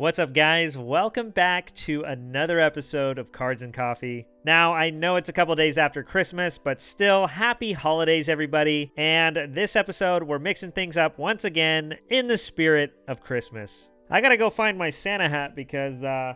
What's up, guys? Welcome back to another episode of Cards and Coffee. Now, I know it's a couple days after Christmas, but still, happy holidays, everybody. And this episode, we're mixing things up once again in the spirit of Christmas. I gotta go find my Santa hat because, I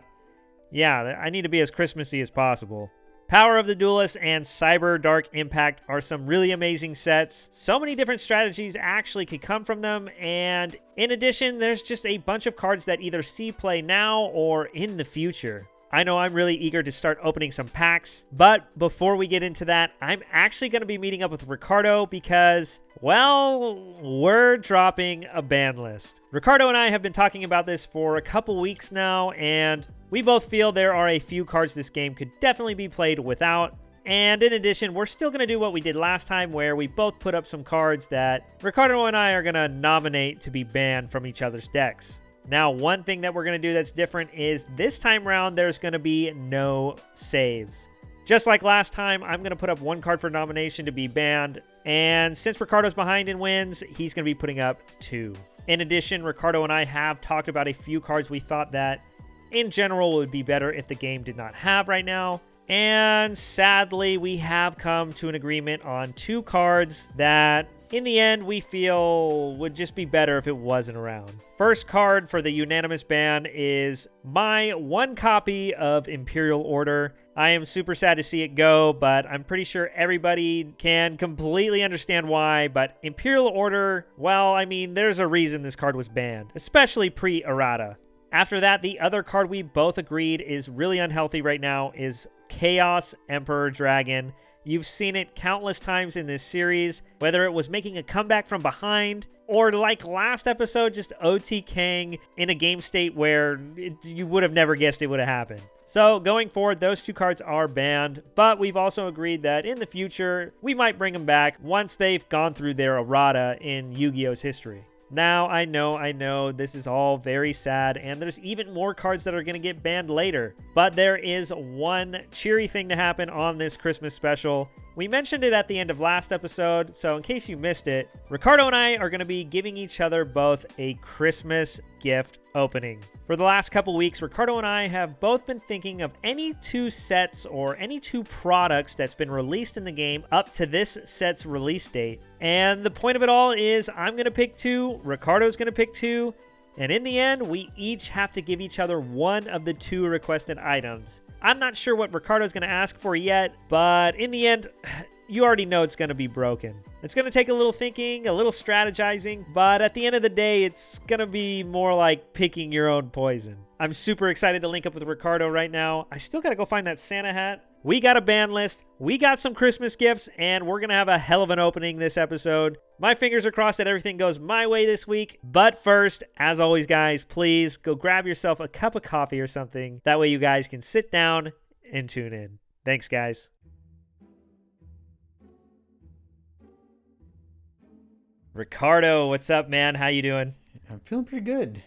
need to be as Christmassy as possible. Power of the Duelist and Cyberdark Impact are some really amazing sets. So many different strategies actually could come from them, and in addition, there's just a bunch of cards that either see play now or in the future. I know I'm really eager to start opening some packs, but before we get into that, I'm actually going to be meeting up with Ricardo because, well, we're dropping a ban list. Ricardo and I have been talking about this for a couple weeks now, and we both feel there are a few cards this game could definitely be played without. And in addition, we're still going to do what we did last time where we both put up some cards that Ricardo and I are going to nominate to be banned from each other's decks. Now, one thing that we're going to do that's different is this time around, there's going to be no saves. Just like last time, I'm going to put up one card for nomination to be banned. And since Ricardo's behind in wins, he's going to be putting up 2. In addition, Ricardo and I have talked about a few cards we thought that, in general, would be better if the game did not have right now. And sadly, we have come to an agreement on 2 cards that, in the end, we feel would just be better if it wasn't around. First card for the unanimous ban is my 1 copy of Imperial Order. I am super sad to see it go, but I'm pretty sure everybody can completely understand why. But Imperial Order, well, I mean, there's a reason this card was banned, especially pre-errata. After that, the other card we both agreed is really unhealthy right now is Chaos Emperor Dragon. You've seen it countless times in this series, whether it was making a comeback from behind, or like last episode, just OTKing in a game state where you would have never guessed it would have happened. So going forward, those 2 cards are banned, but we've also agreed that in the future, we might bring them back once they've gone through their errata in Yu-Gi-Oh's history. Now, I know, this is all very sad, and there's even more cards that are going to get banned later. But there is one cheery thing to happen on this Christmas special. We mentioned it at the end of last episode, so in case you missed it, Ricardo and I are going to be giving each other both a Christmas gift opening. For the last couple weeks, Ricardo and I have both been thinking of any 2 sets or any 2 products that's been released in the game up to this set's release date. And the point of it all is I'm going to pick 2, Ricardo's going to pick 2, and in the end, we each have to give each other one of the 2 requested items. I'm not sure what Ricardo's going to ask for yet, but in the end, you already know it's going to be broken. It's going to take a little thinking, a little strategizing, but at the end of the day, it's going to be more like picking your own poison. I'm super excited to link up with Ricardo right now. I still got to go find that Santa hat. We got a ban list, we got some Christmas gifts, and we're going to have a hell of an opening this episode. My fingers are crossed that everything goes my way this week. But first, as always, guys, please go grab yourself a cup of coffee or something. That way you guys can sit down and tune in. Thanks, guys. Ricardo, what's up, man? How you doing? I'm feeling pretty good.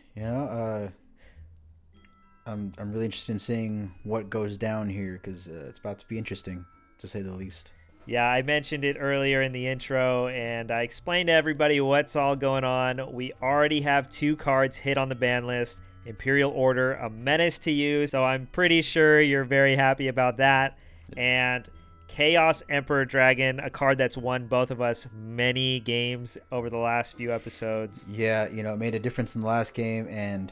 I'm really interested in seeing what goes down here because it's about to be interesting, to say the least. Yeah, I mentioned it earlier in the intro, and I explained to everybody what's all going on. We already have 2 cards hit on the ban list. Imperial Order, a menace to you, so I'm pretty sure you're very happy about that. And Chaos Emperor Dragon, a card that's won both of us many games over the last few episodes. Yeah, it made a difference in the last game, and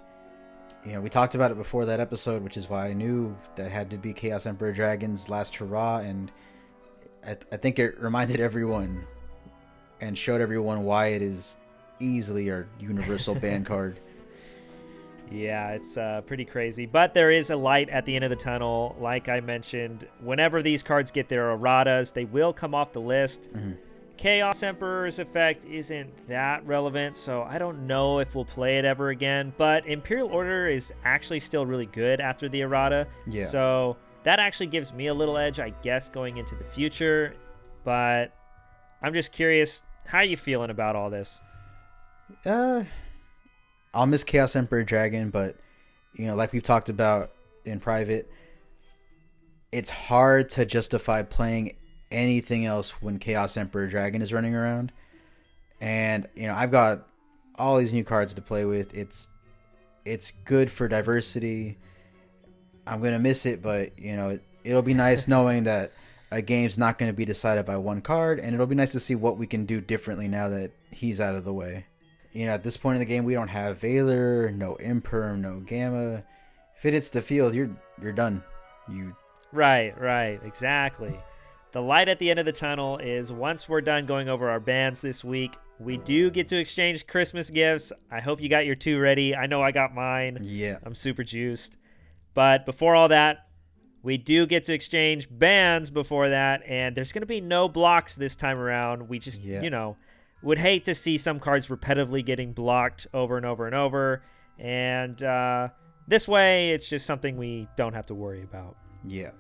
we talked about it before that episode, which is why I knew that had to be Chaos Emperor Dragon's last hurrah, and I think it reminded everyone and showed everyone why it is easily our universal ban card. Yeah, it's pretty crazy. But there is a light at the end of the tunnel. Like I mentioned, whenever these cards get their erratas, they will come off the list. Mm-hmm. Chaos Emperor's effect isn't that relevant, so I don't know if we'll play it ever again. But Imperial Order is actually still really good after the errata. Yeah. So that actually gives me a little edge, I guess, going into the future. But I'm just curious, how are you feeling about all this? I'll miss Chaos Emperor Dragon, but, like we've talked about in private, it's hard to justify playing anything else when Chaos Emperor Dragon is running around. And, I've got all these new cards to play with. It's it's good for diversity. I'm gonna miss it, but it'll be nice knowing that a game's not going to be decided by one card, and it'll be nice to see what we can do differently now that he's out of the way. At this point in the game, we don't have Valor, no Imperm, no Gamma. If it hits the field, you're done. Right, exactly. The light at the end of the tunnel is once we're done going over our bans this week, we do get to exchange Christmas gifts. I hope you got your 2 ready. I know I got mine. Yeah. I'm super juiced. But before all that, we do get to exchange bans before that, and there's going to be no blocks this time around. We just, would hate to see some cards repetitively getting blocked over and over and over. And this way, it's just something we don't have to worry about. Yeah.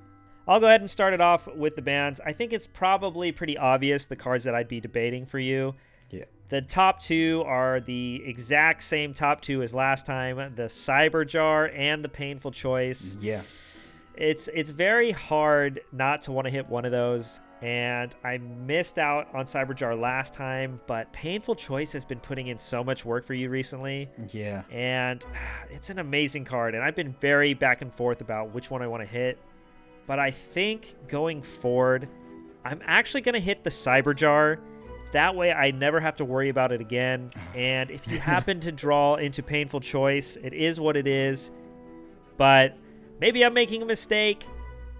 I'll go ahead and start it off with the bans. I think it's probably pretty obvious the cards that I'd be debating for you. Yeah. The top 2 are the exact same top 2 as last time, the Cyberjar and the Painful Choice. Yeah. It's very hard not to want to hit one of those, and I missed out on Cyberjar last time, but Painful Choice has been putting in so much work for you recently. Yeah. And it's an amazing card, and I've been very back and forth about which one I want to hit, but I think going forward, I'm actually going to hit the Cyberjar. That way I never have to worry about it again, and if you happen to draw into Painful Choice, it is what it is, but maybe I'm making a mistake.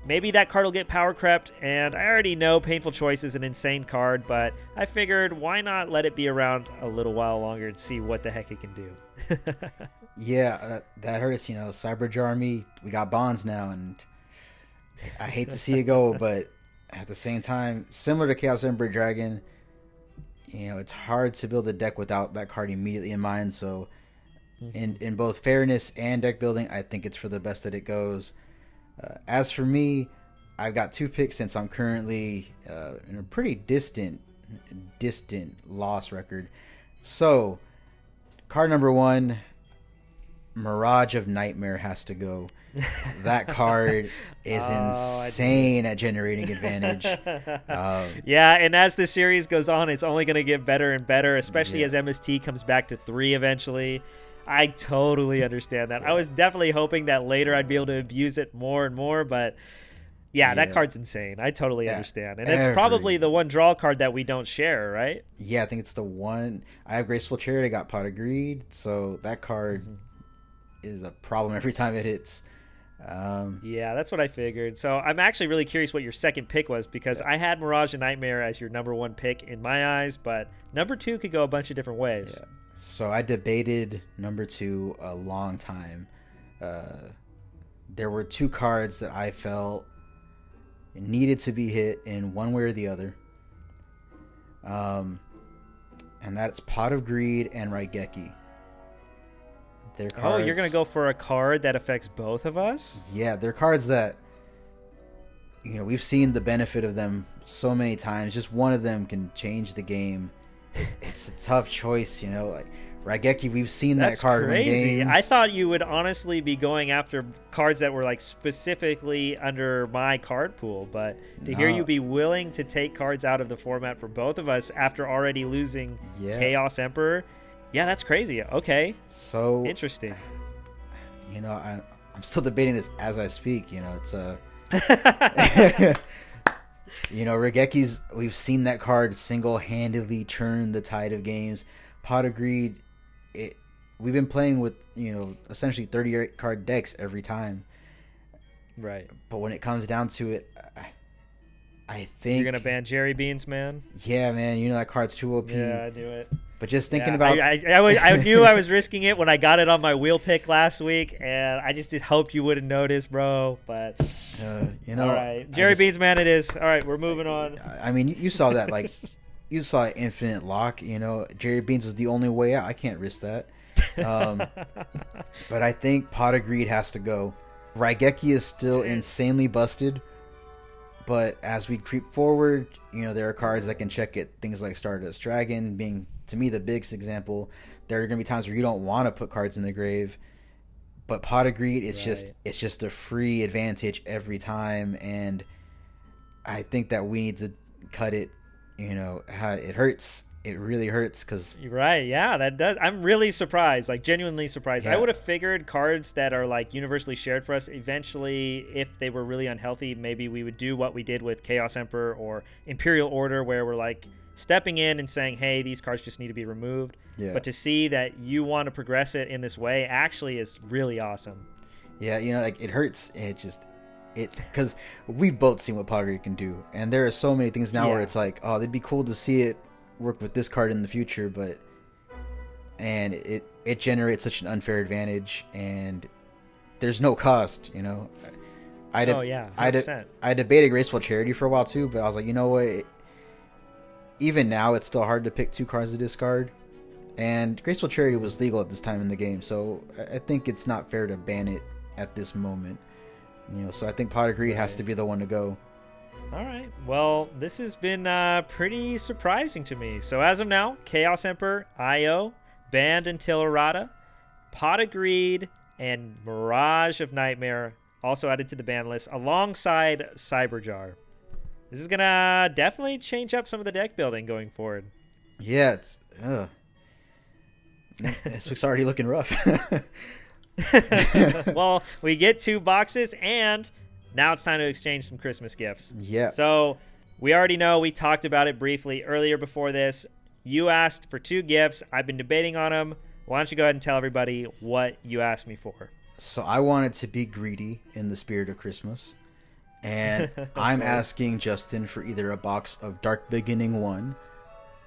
Maybe that card will get power crept, and I already know Painful Choice is an insane card, but I figured why not let it be around a little while longer and see what the heck it can do. Yeah, that hurts. Cyberjar me, we got bonds now, and I hate to see it go, but at the same time, similar to Chaos Emperor Dragon, it's hard to build a deck without that card immediately in mind, so in both fairness and deck building, I think it's for the best that it goes. As for me, I've got 2 picks since I'm currently in a pretty distant loss record. So, card number 1, Mirage of Nightmare has to go. That card is insane at generating advantage. Yeah, and as the series goes on, it's only going to get better and better, especially as MST comes back to 3 eventually. I totally understand that. I was definitely hoping that later I'd be able to abuse it more and more, but that card's insane. I totally understand. And it's probably the one draw card that we don't share, right? Yeah, I think it's the one. I have Graceful Chariot, I got Pot of Greed, so that card is a problem every time it hits. Yeah, that's what I figured. So I'm actually really curious what your second pick was, because I had Mirage of Nightmare as your number 1 pick in my eyes, but number 2 could go a bunch of different ways. Yeah. So I debated number 2 a long time. There were 2 cards that I felt needed to be hit in one way or the other. And that's Pot of Greed and Raigeki. They're cards, you're going to go for a card that affects both of us? Yeah, they're cards that, we've seen the benefit of them so many times. Just one of them can change the game. It's a tough choice, like Raigeki. We've seen that card win games. I thought you would honestly be going after cards that were like specifically under my card pool, but to hear you be willing to take cards out of the format for both of us after already losing Chaos Emperor, that's crazy. Okay, so interesting. I'm still debating this as I speak. It's Raigeki's, we've seen that card single-handedly turn the tide of games. Pot of Greed, we've been playing with, essentially 38 card decks every time. Right. But when it comes down to it, I think... You're going to ban Jerry Beans, man? Yeah, man. That card's too OP. Yeah, I knew it. But just thinking about... I knew I was risking it when I got it on my wheel pick last week, and I just hoped you wouldn't notice, bro. But, all right. Jerry Beans, man, it is. All right, we're moving on. I mean, you saw that, you saw Infinite Lock, Jerry Beans was the only way out. I can't risk that. But I think Pot of Greed has to go. Raigeki is still insanely busted. But as we creep forward, there are cards that can check it. Things like Stardust Dragon being, to me, the biggest example. There are going to be times where you don't want to put cards in the grave. But Pot of Greed, it's just a free advantage every time. And I think that we need to cut it. It hurts. it really hurts because You're right. Yeah, that does. I'm really surprised, like genuinely surprised. I Yeah. would have figured cards that are like universally shared for us, eventually, if they were really unhealthy, maybe we would do what we did with Chaos Emperor or Imperial Order, where we're like stepping in and saying, hey, these cards just need to be removed. Yeah. But to see that you want to progress it in this way actually is really awesome. Yeah, like it hurts. And because we've both seen what Pottery can do, and there are so many things now where Yeah. it's like, oh, it'd be cool to see it work with this card in the future, and it generates such an unfair advantage, and there's no cost. Oh, yeah, 100%. I debated Graceful Charity for a while too, but I was like, you know what? Even now, it's still hard to pick 2 cards to discard, and Graceful Charity was legal at this time in the game, so I think it's not fair to ban it at this moment. So I think Pot of Greed has to be the one to go. All right. Well, this has been pretty surprising to me. So as of now, Chaos Emperor, Io, banned until errata, Pot of Greed, and Mirage of Nightmare also added to the ban list alongside Cyberjar. This is going to definitely change up some of the deck building going forward. Yeah, it's this week's already looking rough. Well, we get 2 boxes, and now it's time to exchange some Christmas gifts. Yeah. So we already know, we talked about it briefly earlier before this. You asked for 2 gifts. I've been debating on them. Why don't you go ahead and tell everybody what you asked me for? So I wanted to be greedy in the spirit of Christmas, and I'm asking Justin for either a box of Dark Beginning 1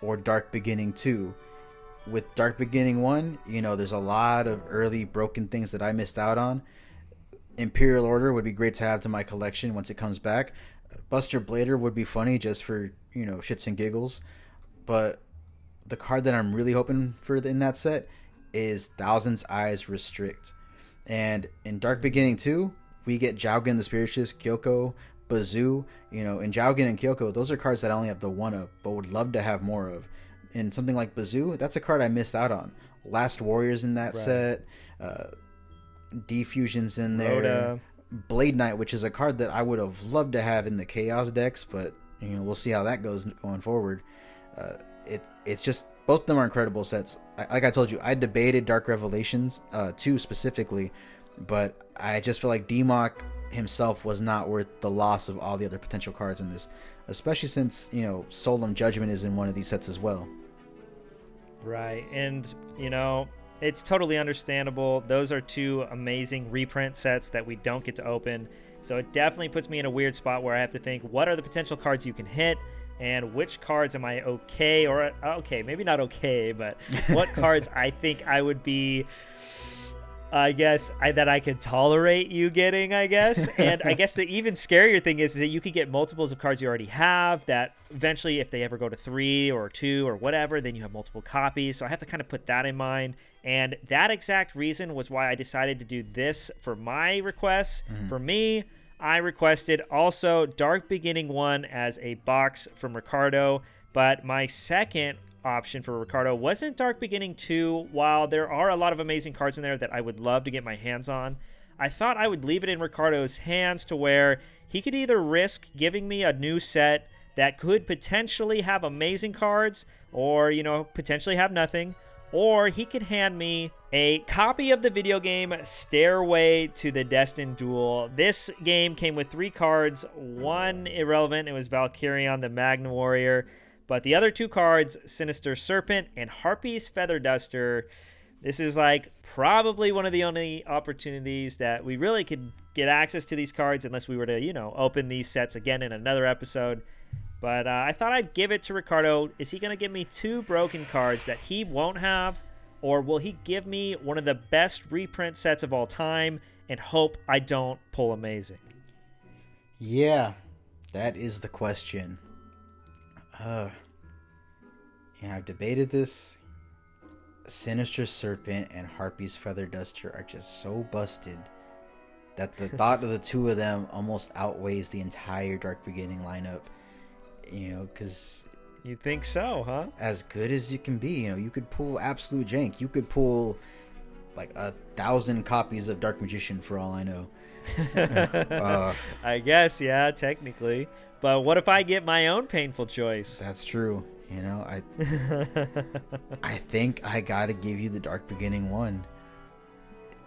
or Dark Beginning 2. With Dark Beginning 1, there's a lot of early broken things that I missed out on. Imperial Order would be great to have to my collection once it comes back. Buster Blader would be funny just for, shits and giggles. But the card that I'm really hoping for in that set is Thousand's Eyes Restrict. And in Dark Beginning 2, we get Jowgen the Spirituous, Kyoko, Bazoo. In Jowgen and Kyoko, those are cards that I only have the 1 of, but would love to have more of. And something like Bazoo, that's a card I missed out on. Last Warriors in that set. Defusion's in there. Rhoda. Blade Knight, which is a card that I would have loved to have in the Chaos decks, but we'll see how that goes going forward. It's just, both of them are incredible sets. Like I told you, I debated Dark Revelations 2 specifically, but I just feel like DMOC himself was not worth the loss of all the other potential cards in this, especially since Solemn Judgment is in one of these sets as well. Right. And it's totally understandable. Those are 2 amazing reprint sets that we don't get to open. So it definitely puts me in a weird spot where I have to think, what are the potential cards you can hit, and which cards am I okay, or okay, maybe not okay, but what cards I think I would be, I guess, that I could tolerate you getting, I guess. And I guess the even scarier thing is that you could get multiples of cards you already have, that eventually, if they ever go to 3 or 2 or whatever, then you have multiple copies. So I have to kind of put that in mind. And that exact reason was why I decided to do this for my requests. For me, I requested also Dark Beginning 1 as a box from Ricardo, but my second option for Ricardo wasn't Dark Beginning 2. While there are a lot of amazing cards in there that I would love to get my hands on, I thought I would leave it in Ricardo's hands to where he could either risk giving me a new set that could potentially have amazing cards, or potentially have nothing, or he could hand me a copy of the video game Stairway to the Destined Duel. This game came with 3 cards, 1 irrelevant. It was Valkyrion the Magna Warrior. But the other 2 cards, Sinister Serpent and Harpy's Feather Duster, this is like probably one of the only opportunities that we really could get access to these cards, unless we were to, open these sets again in another episode. But I thought I'd give it to Ricardo. Is he going to give me 2 broken cards that he won't have? Or will he give me one of the best reprint sets of all time and hope I don't pull amazing? Yeah, that is the question. I've debated this. Sinister Serpent and Harpy's Feather Duster are just so busted that the thought of the 2 of them almost outweighs the entire Dark Beginning lineup. Because you think so, huh? As good as you can be, you could pull absolute jank. You could pull like 1,000 copies of Dark Magician for all I know. I guess, yeah, technically. But what if I get my own painful choice? That's true. You know, I think I gotta give you the Dark Beginning one.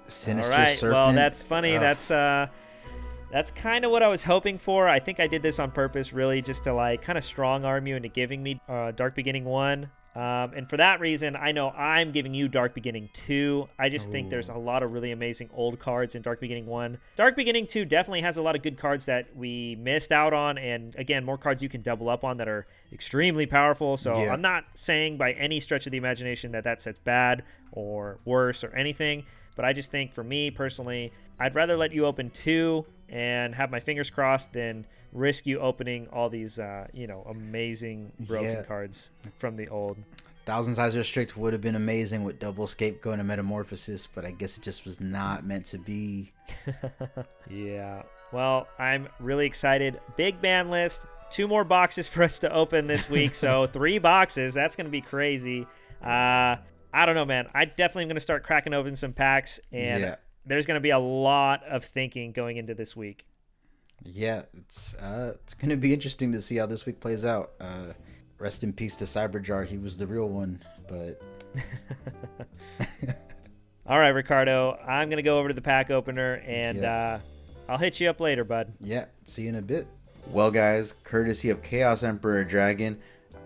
Sinister All right. Serpent. Well, that's funny. That's kind of what I was hoping for. I think I did this on purpose, really, just to like kind of strong arm you into giving me Dark Beginning 1. And for that reason, I know I'm giving you Dark Beginning 2. I just think there's a lot of really amazing old cards in Dark Beginning 1. Dark Beginning 2 definitely has a lot of good cards that we missed out on. And again, more cards you can double up on that are extremely powerful. So Yeah. I'm not saying by any stretch of the imagination that set's bad or worse or anything. But I just think for me personally, I'd rather let you open 2 and have my fingers crossed than risk you opening all these, amazing broken cards from the old. Thousand Size Restrict would have been amazing with Double Escape going to Metamorphosis, but I guess it just was not meant to be. Yeah. Well, I'm really excited. Big ban list. 2 more boxes for us to open this week. So 3 boxes. That's going to be crazy. I don't know, man. I definitely am going to start cracking open some packs, and there's going to be a lot of thinking going into this week. Yeah, it's going to be interesting to see how this week plays out. Rest in peace to Cyberdark. He was the real one, but... All right, Ricardo. I'm going to go over to the pack opener, and I'll hit you up later, bud. Yeah, see you in a bit. Well, guys, courtesy of Chaos Emperor Dragon,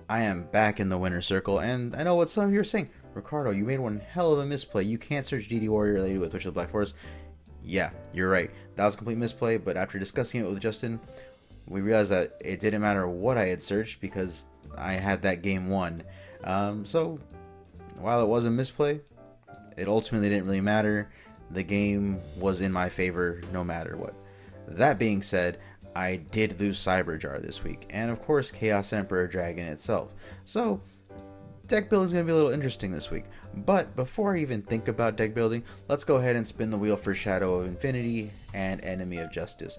I am back in the winner's circle, and I know what some of you are saying. Ricardo, you made one hell of a misplay. You can't search DD Warrior related with Twitch of the Black Forest. Yeah, you're right. That was a complete misplay, but after discussing it with Justin, we realized that it didn't matter what I had searched because I had that game won. So, while it was a misplay, it ultimately didn't really matter. The game was in my favor no matter what. That being said, I did lose Cyberdark this week, and of course Chaos Emperor Dragon itself. So, deck building is going to be a little interesting this week. But before I even think about deck building, let's go ahead and spin the wheel for Shadow of Infinity and Enemy of Justice.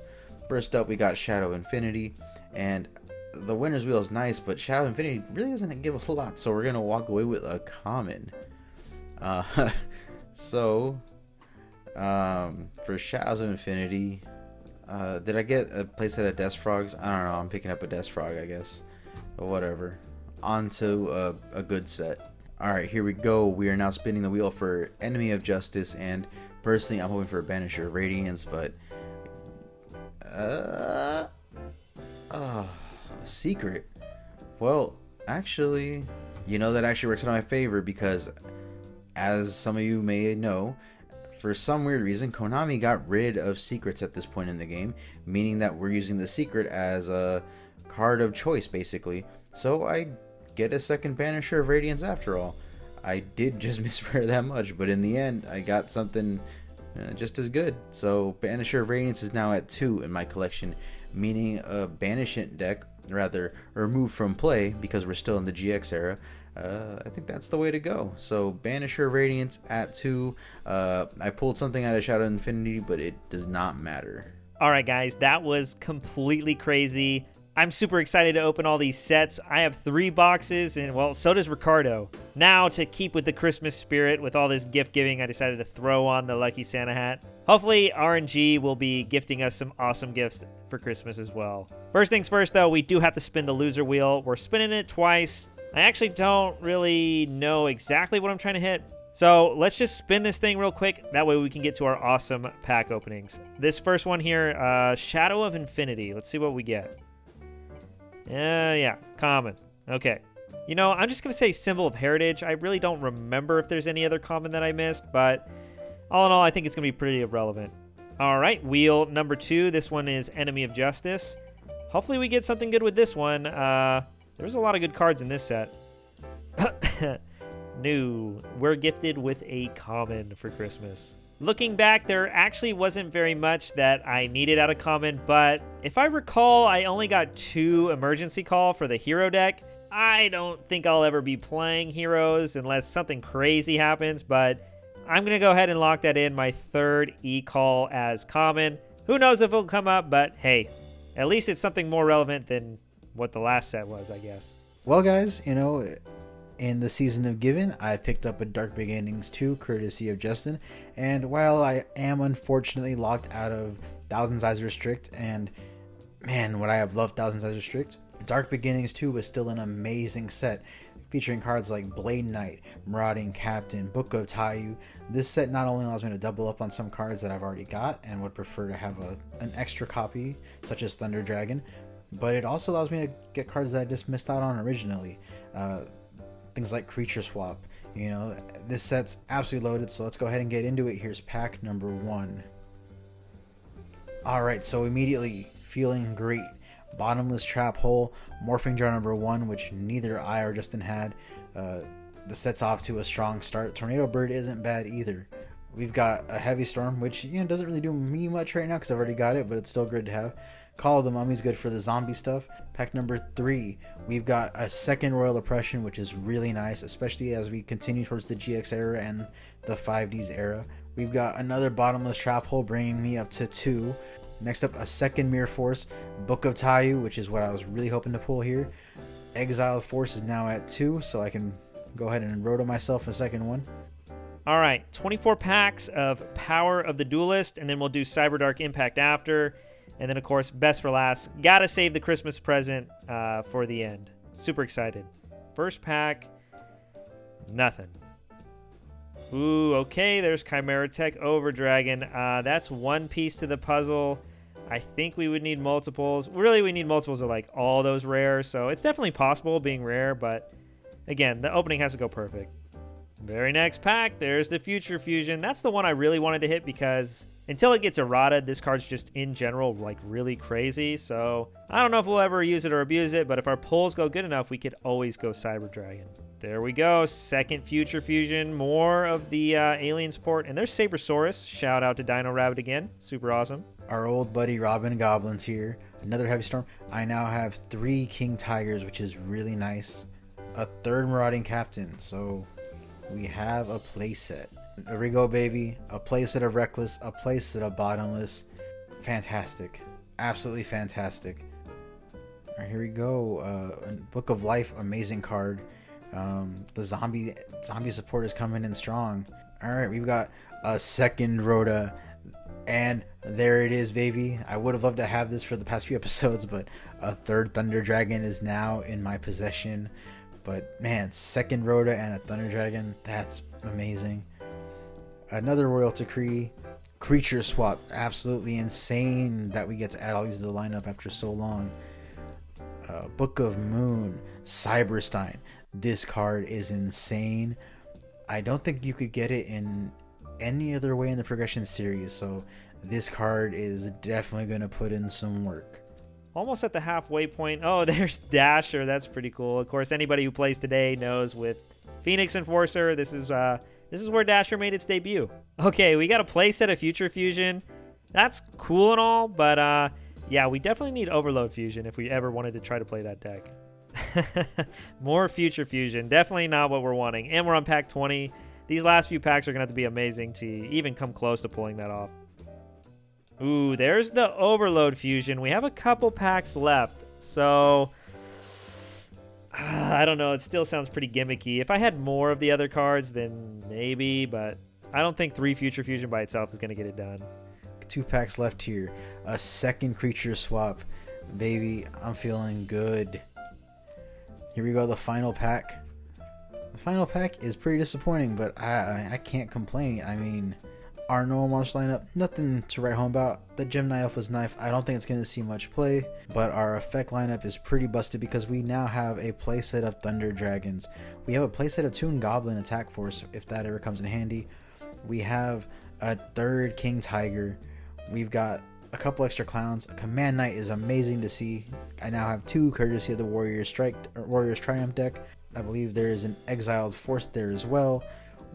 First up, we got Shadow of Infinity, and the winner's wheel is nice, but Shadow of Infinity really doesn't give a lot, so we're going to walk away with a common. For Shadows of Infinity, did I get a playset of Death Frogs? I don't know, I'm picking up a Death Frog, I guess. But whatever. Onto a good set. Alright, here we go. We are now spinning the wheel for Enemy of Justice, and personally I'm hoping for a Banisher of Radiance, but secret. Well, actually, that actually works out in my favor because, as some of you may know, for some weird reason, Konami got rid of secrets at this point in the game, meaning that we're using the secret as a card of choice, basically. So I get a second Banisher of Radiance after all. I did just misrare that much, but in the end, I got something just as good. So Banisher of Radiance is now at 2 in my collection, meaning a Banishment deck, rather removed from play because we're still in the GX era. I think that's the way to go. So Banisher of Radiance at 2. I pulled something out of Shadow of Infinity, but it does not matter. All right, guys, that was completely crazy. I'm super excited to open all these sets. I have 3 boxes, and well, so does Ricardo. Now, to keep with the Christmas spirit with all this gift giving, I decided to throw on the Lucky Santa hat. Hopefully, RNG will be gifting us some awesome gifts for Christmas as well. First things first, though, we do have to spin the loser wheel. We're spinning it twice. I actually don't really know exactly what I'm trying to hit. So let's just spin this thing real quick. That way we can get to our awesome pack openings. This first one here, Shadow of Infinity. Let's see what we get. Yeah, common. Okay. I'm just going to say Symbol of Heritage. I really don't remember if there's any other common that I missed, but all in all, I think it's going to be pretty irrelevant. All right, wheel number 2. This one is Enemy of Justice. Hopefully we get something good with this one. There's a lot of good cards in this set. No, we're gifted with a common for Christmas. Looking back, there actually wasn't very much that I needed out of common, but if I recall, I only got 2 emergency call for the hero deck. I don't think I'll ever be playing heroes unless something crazy happens, but I'm going to go ahead and lock that in, my 3rd e-call as common. Who knows if it'll come up, but hey, at least it's something more relevant than what the last set was, I guess. Well, guys, in the Season of Giving, I picked up a Dark Beginnings 2, courtesy of Justin, and while I am unfortunately locked out of Thousand Size Restrict, and man, would I have loved Thousand Size Restrict, Dark Beginnings 2 was still an amazing set, featuring cards like Blade Knight, Marauding Captain, Book of Tayu. This set not only allows me to double up on some cards that I've already got and would prefer to have an extra copy, such as Thunder Dragon, but it also allows me to get cards that I just missed out on originally. Things like Creature Swap. You know, this set's absolutely loaded, so let's go ahead and get into it. Here's pack number 1. Alright, so immediately feeling great. Bottomless Trap Hole, Morphing Jar number 1, which neither I or Justin had. The set's off to a strong start. Tornado Bird isn't bad either. We've got a Heavy Storm, which doesn't really do me much right now because I've already got it, but it's still good to have. Call of the Mummy's good for the zombie stuff. Pack number 3, we've got a second Royal Oppression, which is really nice, especially as we continue towards the GX era and the 5Ds era. We've got another Bottomless Trap Hole, bringing me up to 2. Next up, a second Mirror Force, Book of Tayu, which is what I was really hoping to pull here. Exiled Force is now at 2, so I can go ahead and roto myself a second one. All right, 24 packs of Power of the Duelist, and then we'll do Cyberdark Impact after. And then, of course, best for last. Gotta save the Christmas present for the end. Super excited. First pack, nothing. Ooh, okay, there's Chimera Tech Overdragon. That's one piece to the puzzle. I think we would need multiples. Really, we need multiples of like all those rares, so it's definitely possible being rare, but again, the opening has to go perfect. Very next pack, there's the Future Fusion. That's the one I really wanted to hit because until it gets errata, this card's just in general like really crazy, so I don't know if we'll ever use it or abuse it, but if our pulls go good enough, we could always go Cyber Dragon. There we go, second Future Fusion, more of the alien support, and there's Sabersaurus. Shout out to Dino Rabbit again, super awesome. Our old buddy Robin Goblins here, another Heavy Storm. I now have 3 King Tigers, which is really nice. A third Marauding Captain, so we have a playset. There we go, baby. A playset of Reckless, a playset of Bottomless. Fantastic, absolutely fantastic. All right, here we go. Book of Life, amazing card. The zombie support is coming in strong. All right, we've got a second Rhoda, and there it is, baby. I would have loved to have this for the past few episodes, but a third Thunder Dragon is now in my possession. But man, second Rhoda and a Thunder Dragon, that's amazing. Another Royal Decree, Creature Swap, absolutely insane that we get to add all these to the lineup after so long. Book of Moon, Cyberstein. This card is insane. I don't think you could get it in any other way in the progression series, so this card is definitely going to put in some work. Almost at the halfway point. Oh, there's Dasher. That's pretty cool. Of course, anybody who plays today knows with Phoenix Enforcer, this is where Dasher made its debut. Okay, we got a playset of Future Fusion. That's cool and all, but yeah, we definitely need Overload Fusion if we ever wanted to try to play that deck. More Future Fusion. Definitely not what we're wanting. And we're on pack 20. These last few packs are going to have to be amazing to even come close to pulling that off. Ooh, there's the Overload Fusion. We have a couple packs left. So, I don't know. It still sounds pretty gimmicky. If I had more of the other cards, then maybe. But I don't think 3 Future Fusion by itself is going to get it done. 2 packs left here. A second Creature Swap. Baby, I'm feeling good. Here we go, the final pack. The final pack is pretty disappointing, but I can't complain. I mean, our normal monster lineup, nothing to write home about. The Gemini Alpha's Knife, I don't think it's going to see much play, but our effect lineup is pretty busted because we now have a playset of Thunder Dragons. We have a playset of Toon Goblin Attack Force, if that ever comes in handy. We have a third King Tiger. We've got a couple extra clowns. A Command Knight is amazing to see. I now have 2 courtesy of the Warriors Triumph deck. I believe there is an Exiled Force there as well.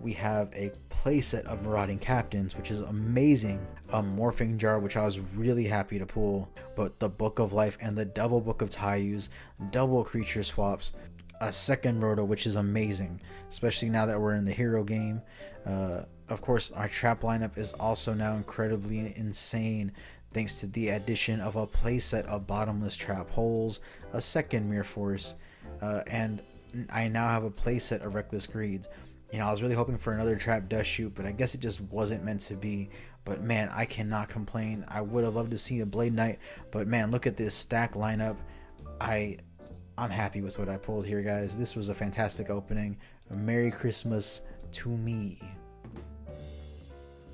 We have a playset of Marauding Captains, which is amazing. A Morphing Jar, which I was really happy to pull. But the Book of Life and the double Book of Tayus, double Creature Swaps, a second Roto, which is amazing, especially now that we're in the hero game. Of course, our trap lineup is also now incredibly insane, thanks to the addition of a playset of Bottomless Trap Holes, a second Mirror Force, and I now have a playset of Reckless Greeds. You know, I was really hoping for another Trap Dust Shoot, but I guess it just wasn't meant to be. But man, I cannot complain. I would have loved to see a Blade Knight, but man, look at this stack lineup. I I'm happy with what I pulled here, guys. This was a fantastic opening. Merry Christmas to me.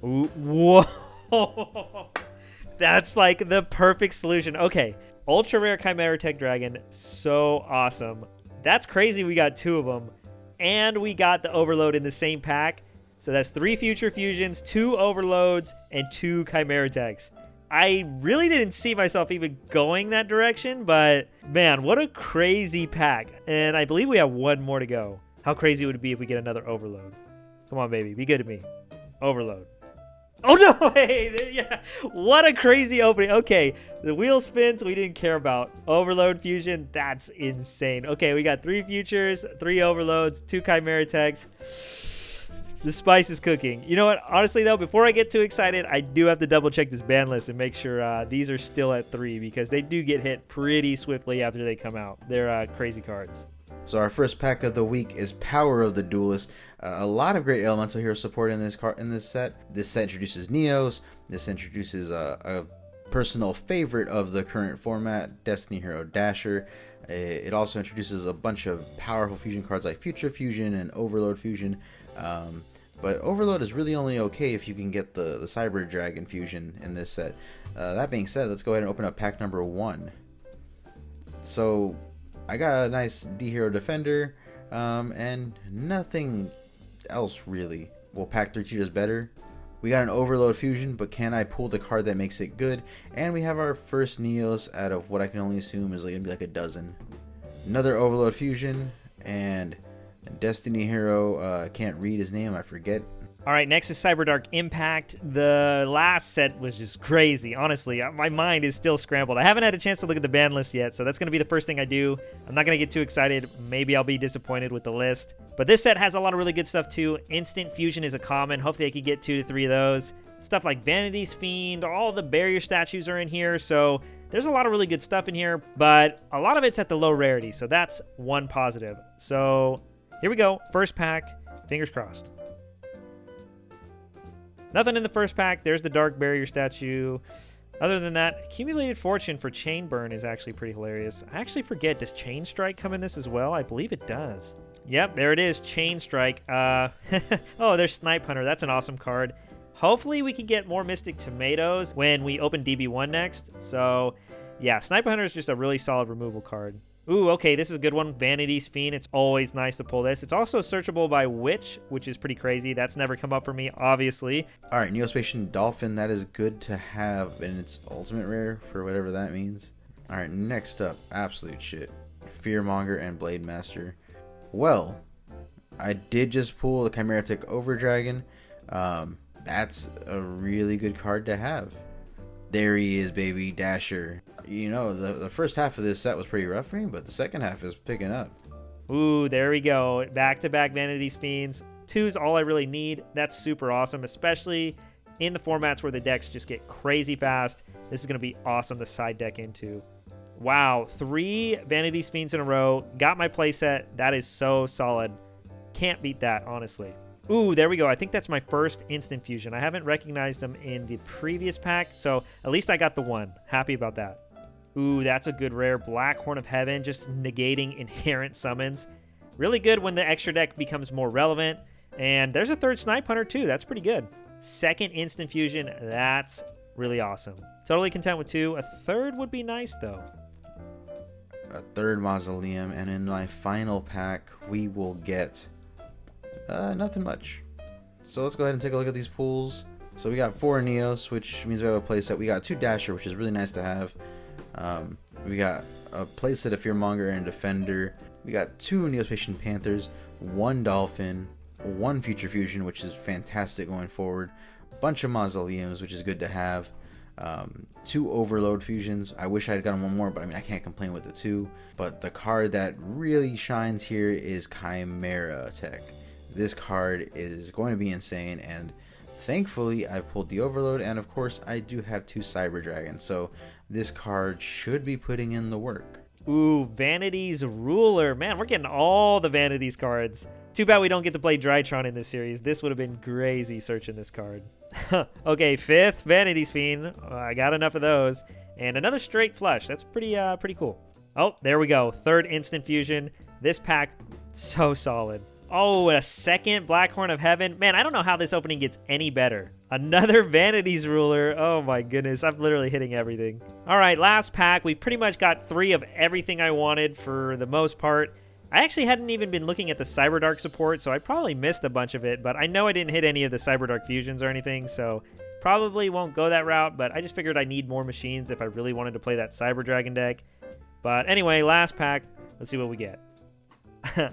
Ooh, whoa. That's like the perfect solution. Okay, ultra rare Chimera Tech Dragon, so awesome. That's crazy we got 2 of them. And we got the Overload in the same pack. So that's 3 Future Fusions, 2 Overloads, and 2 Chimera Techs. I really didn't see myself even going that direction, but man, what a crazy pack. And I believe we have 1 more to go. How crazy would it be if we get another Overload? Come on, baby, be good to me. Overload. Oh, no, hey, yeah, what a crazy opening. Okay, the wheel spins we didn't care about. Overload Fusion, that's insane. Okay, we got 3 Futures, 3 Overloads, 2 Chimera Techs. The spice is cooking. You know what? Honestly, though, before I get too excited, I do have to double check this ban list and make sure these are still at 3 because they do get hit pretty swiftly after they come out. They're crazy cards. So our first pack of the week is Power of the Duelist. A lot of great elemental hero support in this set. This set introduces Neos. This introduces a personal favorite of the current format, Destiny Hero Dasher. It also introduces a bunch of powerful fusion cards like Future Fusion and Overload Fusion. But Overload is really only okay if you can get the Cyber Dragon fusion in this set. That being said, let's go ahead and open up pack number 1. So I got a nice D-Hero Defender, and nothing else really. Well, pack 3 does better. We got an Overload Fusion, but can I pull the card that makes it good? And we have our first Neos out of what I can only assume is going to be like a dozen. Another Overload Fusion, and Destiny Hero, can't read his name, I forget. All right, next is Cyberdark Impact. The last set was just crazy. Honestly, my mind is still scrambled. I haven't had a chance to look at the ban list yet, so that's going to be the first thing I do. I'm not going to get too excited. Maybe I'll be disappointed with the list. But this set has a lot of really good stuff, too. Instant Fusion is a common. Hopefully I could get 2 to 3 of those. Stuff like Vanity's Fiend, all the barrier statues are in here, so there's a lot of really good stuff in here, but a lot of it's at the low rarity, so that's one positive. So here we go. First pack. Fingers crossed. Nothing in the first pack. There's the Dark Barrier statue. Other than that, Accumulated Fortune for Chain Burn is actually pretty hilarious. I actually forget, does Chain Strike come in this as well? I believe it does. Yep, there it is. Chain Strike. Oh, there's Snipe Hunter. That's an awesome card. Hopefully we can get more Mystic Tomatoes when we open DB1 next. So, yeah, Snipe Hunter is just a really solid removal card. Ooh, okay, this is a good one. Vanity's Fiend. It's always nice to pull this. It's also searchable by Witch, which is pretty crazy. That's never come up for me, obviously. All right, Neospatian Dolphin. That is good to have in its ultimate rare, for whatever that means. All right, next up, absolute shit. Fearmonger and Blade Master. Well, I did just pull the Chimera Tech Overdragon. That's a really good card to have. There he is, baby, Dasher. You know, the first half of this set was pretty rough for me, but the second half is picking up. Ooh, there we go. Back-to-back Vanity's Fiends. 2's all I really need. That's super awesome, especially in the formats where the decks just get crazy fast. This is going to be awesome to side deck into. Wow, 3 Vanity's Fiends in a row. Got my playset. That is so solid. Can't beat that, honestly. Ooh, there we go. I think that's my first instant fusion. I haven't recognized them in the previous pack, so at least I got the one. Happy about that. Ooh, that's a good rare. Black Horn of Heaven, just negating inherent summons. Really good when the extra deck becomes more relevant. And there's a third Snipe Hunter too. That's pretty good. Second instant fusion. That's really awesome. Totally content with 2. A third would be nice though. A third Mausoleum, and in my final pack, we will get nothing much. So let's go ahead and take a look at these pools. So we got 4 Neos, which means we have a playset. We got 2 Dasher, which is really nice to have. We got a playset of Fearmonger and Defender. We got 2 Neospatian Panthers, 1 Dolphin, 1 Future Fusion, which is fantastic going forward. A bunch of Mausoleums, which is good to have. 2 Overload Fusions. I wish I had gotten 1 more, but I mean, I can't complain with the 2. But the card that really shines here is Chimera Tech. This card is going to be insane, and thankfully I pulled the Overload, and of course I do have 2 Cyber Dragons, so this card should be putting in the work. Ooh, Vanity's Ruler. Man, we're getting all the Vanity's cards. Too bad we don't get to play Drytron in this series. This would have been crazy searching this card. Okay, 5th Vanity's Fiend. I got enough of those. And another straight flush. That's pretty cool. Oh, there we go. Third instant fusion. This pack, so solid. Oh, a second Black Horn of Heaven. Man, I don't know how this opening gets any better. Another Vanity's Ruler. Oh my goodness, I'm literally hitting everything. All right, last pack. We've pretty much got 3 of everything I wanted for the most part. I actually hadn't even been looking at the Cyberdark support, so I probably missed a bunch of it, but I know I didn't hit any of the Cyberdark fusions or anything, so probably won't go that route, but I just figured I need more machines if I really wanted to play that Cyber Dragon deck. But anyway, last pack. Let's see what we get.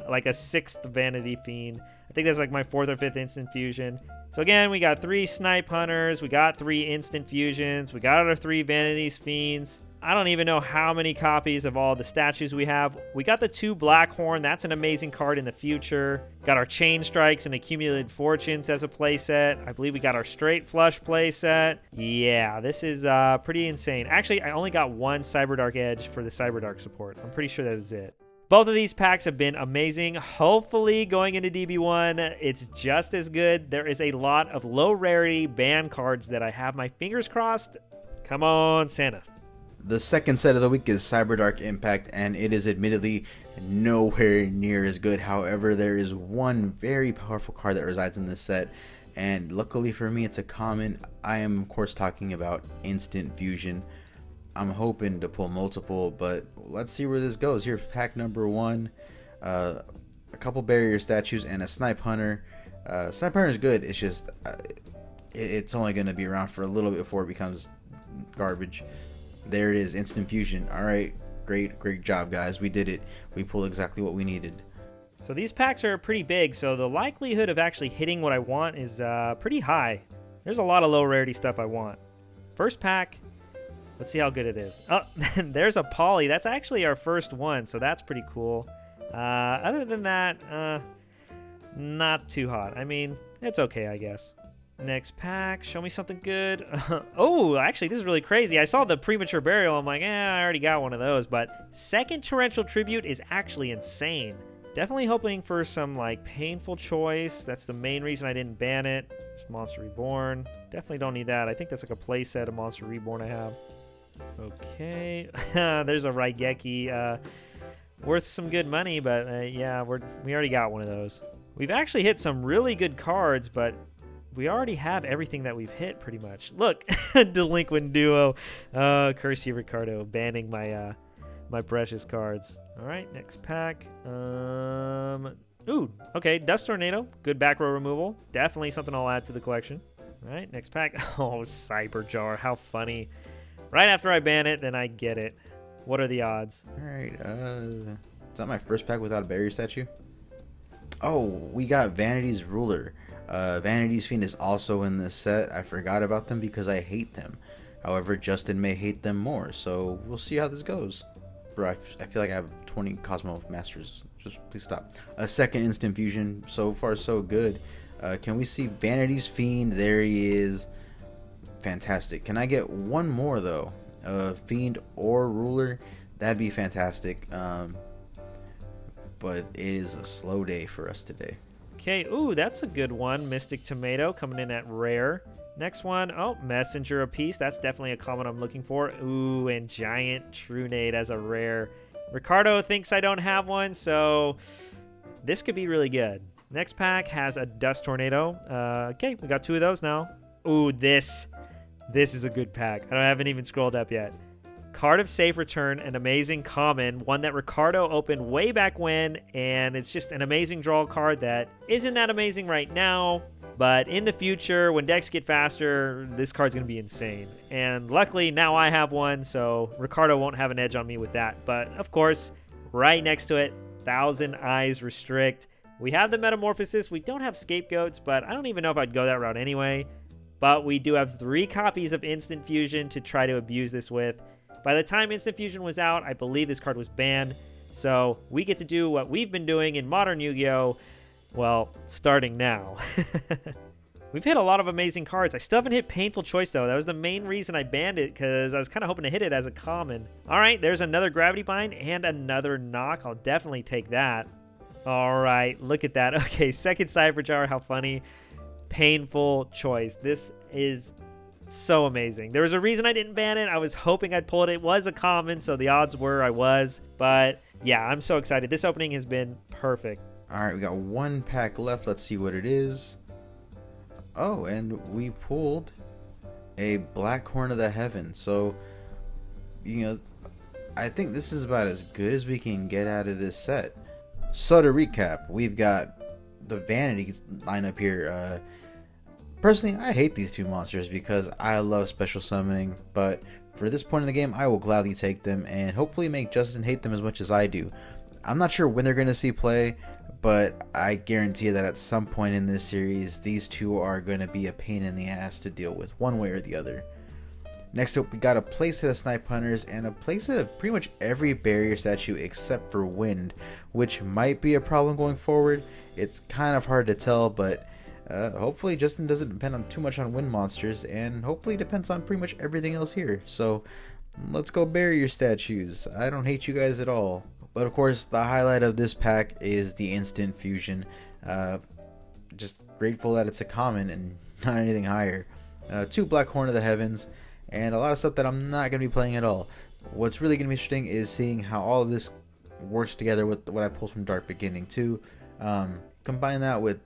Like a 6th Vanity Fiend. I think that's like my 4th or 5th instant fusion. So again, we got 3 Snipe Hunters. We got 3 instant fusions. We got our 3 Vanity's Fiends. I don't even know how many copies of all the statues we have. We got the 2 Blackhorn. That's an amazing card in the future. Got our Chain Strikes and Accumulated Fortunes as a playset. I believe we got our Straight Flush playset. Yeah, this is pretty insane. Actually, I only got 1 Cyberdark Edge for the Cyberdark support. I'm pretty sure that is it. Both of these packs have been amazing. Hopefully, going into DB1, it's just as good. There is a lot of low rarity ban cards that I have my fingers crossed. Come on, Santa. The second set of the week is Cyberdark Impact, and it is admittedly nowhere near as good. However, there is one very powerful card that resides in this set, and luckily for me, it's a common. I am, of course, talking about Instant Fusion. I'm hoping to pull multiple, but let's see where this goes. Here's pack number 1. A couple barrier statues and a Snipe Hunter. Snipe Hunter is good. It's just it's only going to be around for a little bit before it becomes garbage. There it is, Instant Fusion. All right, great job, guys. We did it. We pulled exactly what we needed. So these packs are pretty big, so the likelihood of actually hitting what I want is pretty high. There's a lot of low rarity stuff I want. First pack. Let's see how good it is. Oh, there's a Poly. That's actually our first one, so that's pretty cool. Other than that, not too hot. I mean, it's okay, I guess. Next pack. Show me something good. Oh, actually, this is really crazy. I saw the Premature Burial. I'm like, I already got one of those. But second Torrential Tribute is actually insane. Definitely hoping for some, like, Painful Choice. That's the main reason I didn't ban it. It's Monster Reborn. Definitely don't need that. I think that's like a playset of Monster Reborn I have. Okay, there's a Raigeki, worth some good money, but yeah, we already got one of those. We've actually hit some really good cards, but we already have everything that we've hit pretty much. Look, Delinquent Duo. Curse you, Ricardo, banning my my precious cards. All right, next pack. Ooh, okay, Dust Tornado, good back row removal. Definitely something I'll add to the collection. All right, next pack. Oh, Cyber Jar, how funny. Right after I ban it, then I get it. What are the odds? All right, is that my first pack without a barrier statue? Oh, we got Vanity's Ruler. Vanity's Fiend is also in this set. I forgot about them because I hate them. However, Justin may hate them more, so we'll see how this goes. Bro, I feel like I have 20 Cosmo Masters. Just please stop. A second Instant Fusion. So far, so good. Can we see Vanity's Fiend? There he is. Fantastic. Can I get one more though? Fiend or Ruler? That'd be fantastic. But it is a slow day for us today. Okay, ooh, that's a good one. Mystic Tomato coming in at rare. Next one, oh, Messenger of Peace. That's definitely a common I'm looking for. Ooh, and Giant Trunade as a rare. Ricardo thinks I don't have one, so this could be really good. Next pack has a Dust Tornado. Okay, we got 2 of those now. Ooh, this is a good pack. I haven't even scrolled up yet. Card of Safe Return, an amazing common, one that Ricardo opened way back when, and it's just an amazing draw card that isn't that amazing right now, but in the future, when decks get faster, this card's going to be insane. And luckily, now I have one, so Ricardo won't have an edge on me with that. But, of course, right next to it, Thousand Eyes Restrict. We have the Metamorphosis. We don't have Scapegoats, but I don't even know if I'd go that route anyway. But we do have 3 copies of Instant Fusion to try to abuse this with. By the time Instant Fusion was out, I believe this card was banned. So we get to do what we've been doing in Modern Yu-Gi-Oh! Well, starting now. We've hit a lot of amazing cards. I still haven't hit Painful Choice, though. That was the main reason I banned it, because I was kind of hoping to hit it as a common. All right, there's another Gravity Bind and another Knock. I'll definitely take that. All right, look at that. Okay, second Cyber Jar, how funny. Painful Choice. This is So amazing. There was a reason I didn't ban it. I was hoping I'd pull it. It was a common, so the odds were I was. But yeah, I'm so excited. This opening has been perfect. All right, we got one pack left. Let's see what it is. Oh, and we pulled a Black Horn of the Heaven. So, I think this is about as good as we can get out of this set. So to recap, we've got the Vanity lineup here. Personally, I hate these two monsters because I love special summoning, but for this point in the game, I will gladly take them and hopefully make Justin hate them as much as I do. I'm not sure when they're going to see play, but I guarantee that at some point in this series, these two are going to be a pain in the ass to deal with one way or the other. Next up, we got a playset of Snipe Hunters and a playset of pretty much every barrier statue except for Wind, which might be a problem going forward. It's kind of hard to tell, but hopefully Justin doesn't depend on too much on Wind monsters, and hopefully depends on pretty much everything else here. So let's go barrier statues. I don't hate you guys at all. But of course, the highlight of this pack is the instant fusion. Just grateful that it's a common and not anything higher. 2 Black Horn of the Heavens, and a lot of stuff that I'm not going to be playing at all. What's really going to be interesting is seeing how all of this works together with what I pulled from Dark Beginning too. Combine that with,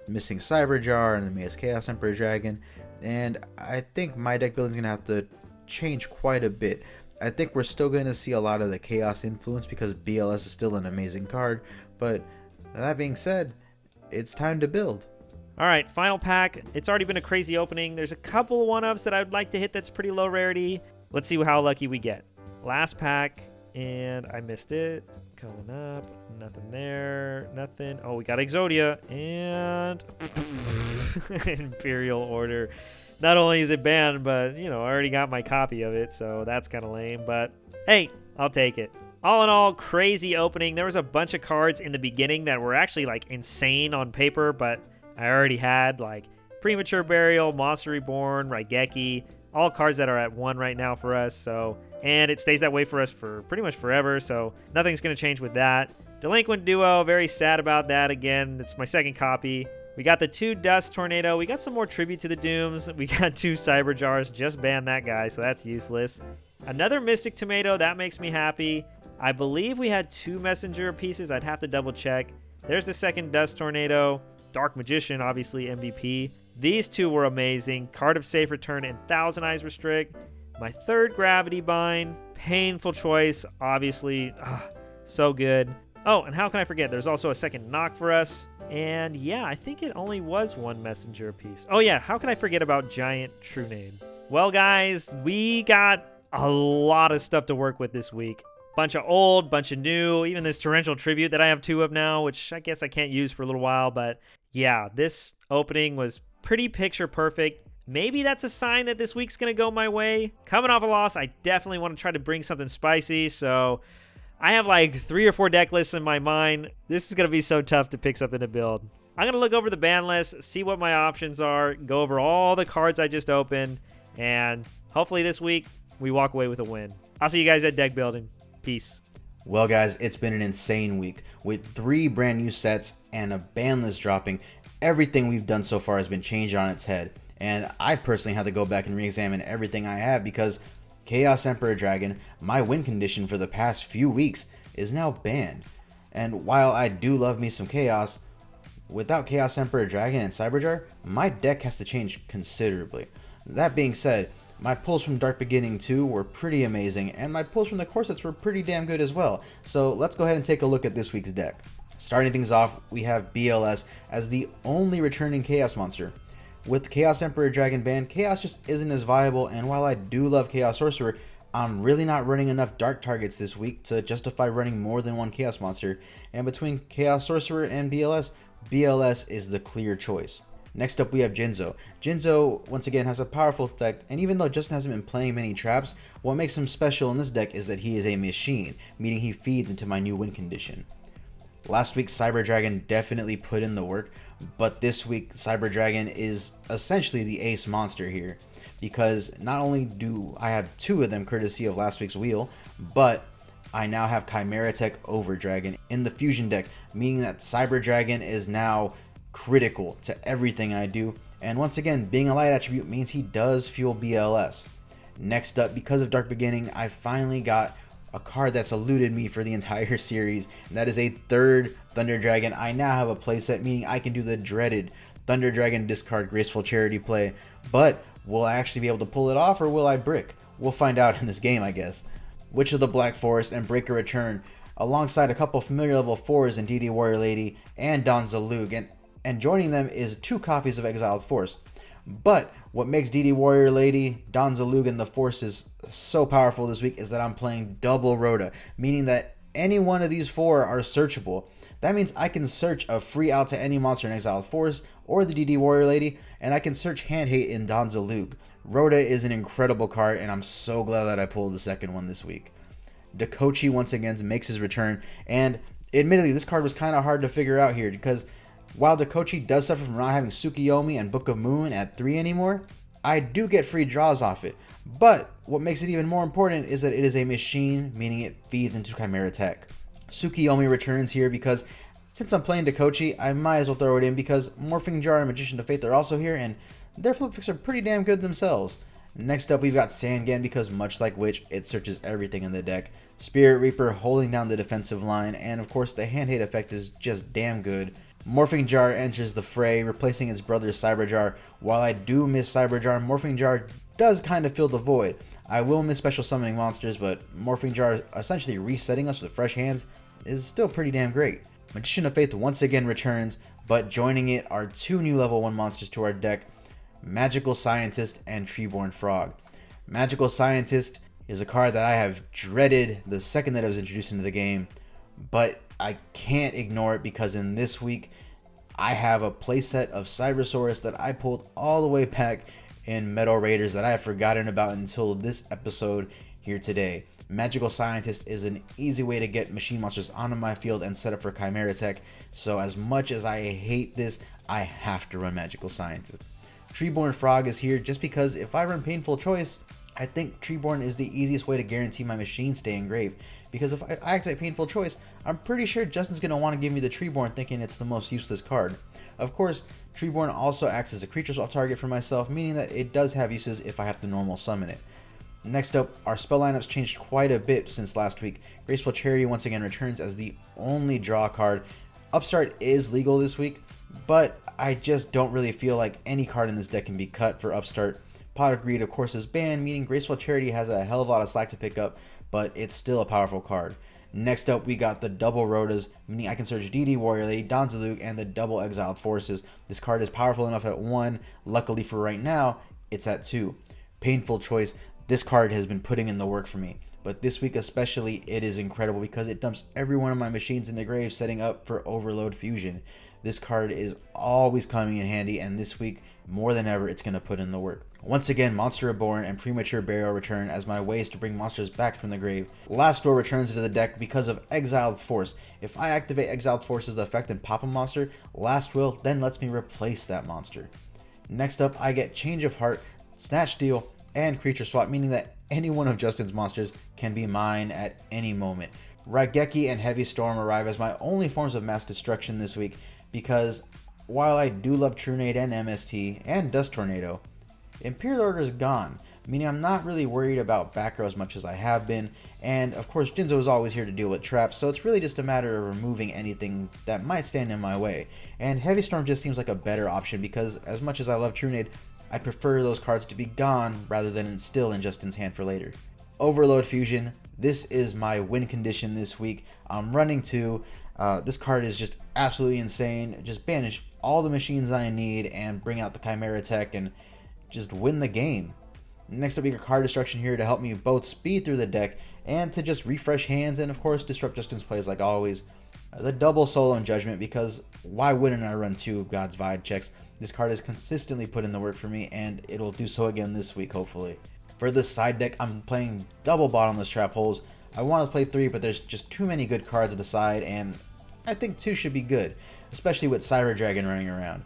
missing Cyberjar and the Maze Chaos Emperor Dragon, and I think my deck building is going to have to change quite a bit. I think we're still going to see a lot of the Chaos influence because BLS is still an amazing card, but that being said, it's time to build. All right, final pack. It's already been a crazy opening. There's a couple of one-ups that I would like to hit that's pretty low rarity. Let's see how lucky we get. Last pack, and I missed it. Coming up, nothing there, nothing. Oh, we got Exodia and Imperial Order. Not only is it banned, but, I already got my copy of it, so that's kind of lame. But, hey, I'll take it. All in all, crazy opening. There was a bunch of cards in the beginning that were actually, insane on paper, but I already had, Premature Burial, Monster Reborn, Raigeki, all cards that are at 1 right now for us, so... And it stays that way for us for pretty much forever, so nothing's going to change with that. Delinquent Duo, very sad about that again. It's my second copy. We got the 2 Dust Tornado. We got some more Tribute to the Dooms. We got 2 Cyber Jars. Just banned that guy, so that's useless. Another Mystic Tomato. That makes me happy. I believe we had 2 Messenger pieces. I'd have to double check. There's the second Dust Tornado. Dark Magician, obviously MVP. These 2 were amazing. Card of Safe Return and Thousand Eyes Restrict. My 3rd Gravity Bind. Painful choice, obviously. So good. Oh, and how can I forget? There's also a second Knock for us. And yeah, I think it only was 1 Messenger piece. Oh yeah, how can I forget about Giant True Name? Well, guys, we got a lot of stuff to work with this week. Bunch of old, bunch of new, even this Torrential Tribute that I have 2 of now, which I guess I can't use for a little while. But yeah, this opening was pretty picture perfect. Maybe that's a sign that this week's going to go my way. Coming off a loss, I definitely want to try to bring something spicy, so I have 3 or 4 deck lists in my mind. This is going to be so tough to pick something to build. I'm going to look over the ban list, see what my options are, go over all the cards I just opened, and hopefully this week we walk away with a win. I'll see you guys at deck building. Peace. Well, guys, it's been an insane week with 3 brand new sets and a ban list dropping. Everything we've done so far has been changed on its head. And I personally had to go back and re-examine everything I have because Chaos Emperor Dragon, my win condition for the past few weeks, is now banned. And while I do love me some Chaos, without Chaos Emperor Dragon and Cyberjar, my deck has to change considerably. That being said, my pulls from Dark Beginning 2 were pretty amazing, and my pulls from the core sets were pretty damn good as well. So let's go ahead and take a look at this week's deck. Starting things off, we have BLS as the only returning Chaos monster. With Chaos Emperor Dragon banned, Chaos just isn't as viable, and while I do love Chaos Sorcerer, I'm really not running enough Dark targets this week to justify running more than 1 Chaos monster, and between Chaos Sorcerer and BLS, BLS is the clear choice. Next up we have Genzo. Genzo, once again, has a powerful effect, and even though Justin hasn't been playing many traps, what makes him special in this deck is that he is a machine, meaning he feeds into my new win condition. Last week, Cyber Dragon definitely put in the work, but this week, Cyber Dragon is essentially the ace monster here, because not only do I have 2 of them courtesy of last week's wheel, but I now have Chimera Tech over Dragon in the fusion deck, meaning that Cyber Dragon is now critical to everything I do, And once again, being a light attribute means he does fuel BLS. Next up, because of Dark Beginning, I finally got a card that's eluded me for the entire series, and that is a third Thunder Dragon. I now have a playset, meaning I can do the dreaded Thunder Dragon discard Graceful Charity play, but will I actually be able to pull it off, or will I brick? We'll find out in this game, I guess. Witch of the Black Forest and Breaker return, alongside a couple familiar level 4s in DD Warrior Lady and Don Zalug, and joining them is 2 copies of Exiled Force. But what makes DD Warrior Lady, Don Zalug, and the Forces so powerful this week is that I'm playing double Rhoda, meaning that any one of these 4 are searchable. That means I can search a free out to any monster in Exiled Force or the DD Warrior Lady, and I can search Hand Hate in Don Zalug. Rhoda is an incredible card, and I'm so glad that I pulled the second one this week. Dakochi once again makes his return, and admittedly this card was kind of hard to figure out here, because while Dakochi does suffer from not having Tsukiyomi and Book of Moon at 3 anymore, I do get free draws off it. But what makes it even more important is that it is a machine, meaning it feeds into Chimera Tech. Tsukiyomi returns here because since I'm playing Dakochi, I might as well throw it in because Morphing Jar and Magician of Faith are also here, and their flip picks are pretty damn good themselves. Next up, we've got Sangan because much like Witch, it searches everything in the deck. Spirit Reaper holding down the defensive line, and of course the Hand Hate effect is just damn good. Morphing Jar enters the fray, replacing its brother Cyberjar. While I do miss Cyberjar, Morphing Jar does kind of fill the void. I will miss special summoning monsters, but Morphing Jar essentially resetting us with fresh hands is still pretty damn great. Magician of Faith once again returns, but joining it are 2 new level 1 monsters to our deck, Magical Scientist and Treeborn Frog. Magical Scientist is a card that I have dreaded the second that it was introduced into the game, but I can't ignore it because in this week I have a playset of Cybersaurus that I pulled all the way back in Metal Raiders that I have forgotten about until this episode here today. Magical Scientist is an easy way to get machine monsters onto my field and set up for Chimera Tech, so as much as I hate this, I have to run Magical Scientist. Treeborn Frog is here just because if I run Painful Choice, I think Treeborn is the easiest way to guarantee my machine stay engraved. Because if I activate Painful Choice, I'm pretty sure Justin's going to want to give me the Treeborn thinking it's the most useless card. Of course, Treeborn also acts as a creature swap target for myself, meaning that it does have uses if I have to normal summon it. Next up, our spell lineups changed quite a bit since last week. Graceful Charity once again returns as the only draw card. Upstart is legal this week, but I just don't really feel like any card in this deck can be cut for Upstart. Pot of Greed of course is banned, meaning Graceful Charity has a hell of a lot of slack to pick up, but it's still a powerful card. Next up, we got the double Rhodas, meaning I can search DD Warrior Lady, Don Zalug, and the double Exiled Forces. This card is powerful enough at 1. Luckily for right now, it's at 2. Painful Choice. This card has been putting in the work for me, but this week especially, it is incredible because it dumps every one of my machines in the grave, setting up for Overload Fusion. This card is always coming in handy, and this week, more than ever, it's going to put in the work. Once again, Monster Reborn and Premature Burial return as my ways to bring monsters back from the grave. Last Row returns into the deck because of Exiled Force. If I activate Exiled Force's effect and pop a monster, Last Will then lets me replace that monster. Next up, I get Change of Heart, Snatch Steal, and Creature Swap, meaning that any one of Justin's monsters can be mine at any moment. Raigeki and Heavy Storm arrive as my only forms of mass destruction this week because while I do love Trunade and MST and Dust Tornado, Imperial Order is gone, meaning I'm not really worried about back row as much as I have been, and of course Genzo is always here to deal with traps, so it's really just a matter of removing anything that might stand in my way. And Heavy Storm just seems like a better option because as much as I love Trunade, I prefer those cards to be gone rather than still in Justin's hand for later. Overload Fusion, this is my win condition this week. I'm running 2. This card is just absolutely insane. Just banish all the machines I need and bring out the Chimera Tech and just win the game. Next up, we got Card Destruction here to help me both speed through the deck and to just refresh hands and of course disrupt Justin's plays like always. The double Solo and Judgment, because why wouldn't I run 2 God's Vide checks? This card has consistently put in the work for me and it'll do so again this week hopefully. For this side deck, I'm playing double Bottomless Trap Holes. I want to play 3, but there's just too many good cards at the side and I think 2 should be good, especially with Cyber Dragon running around.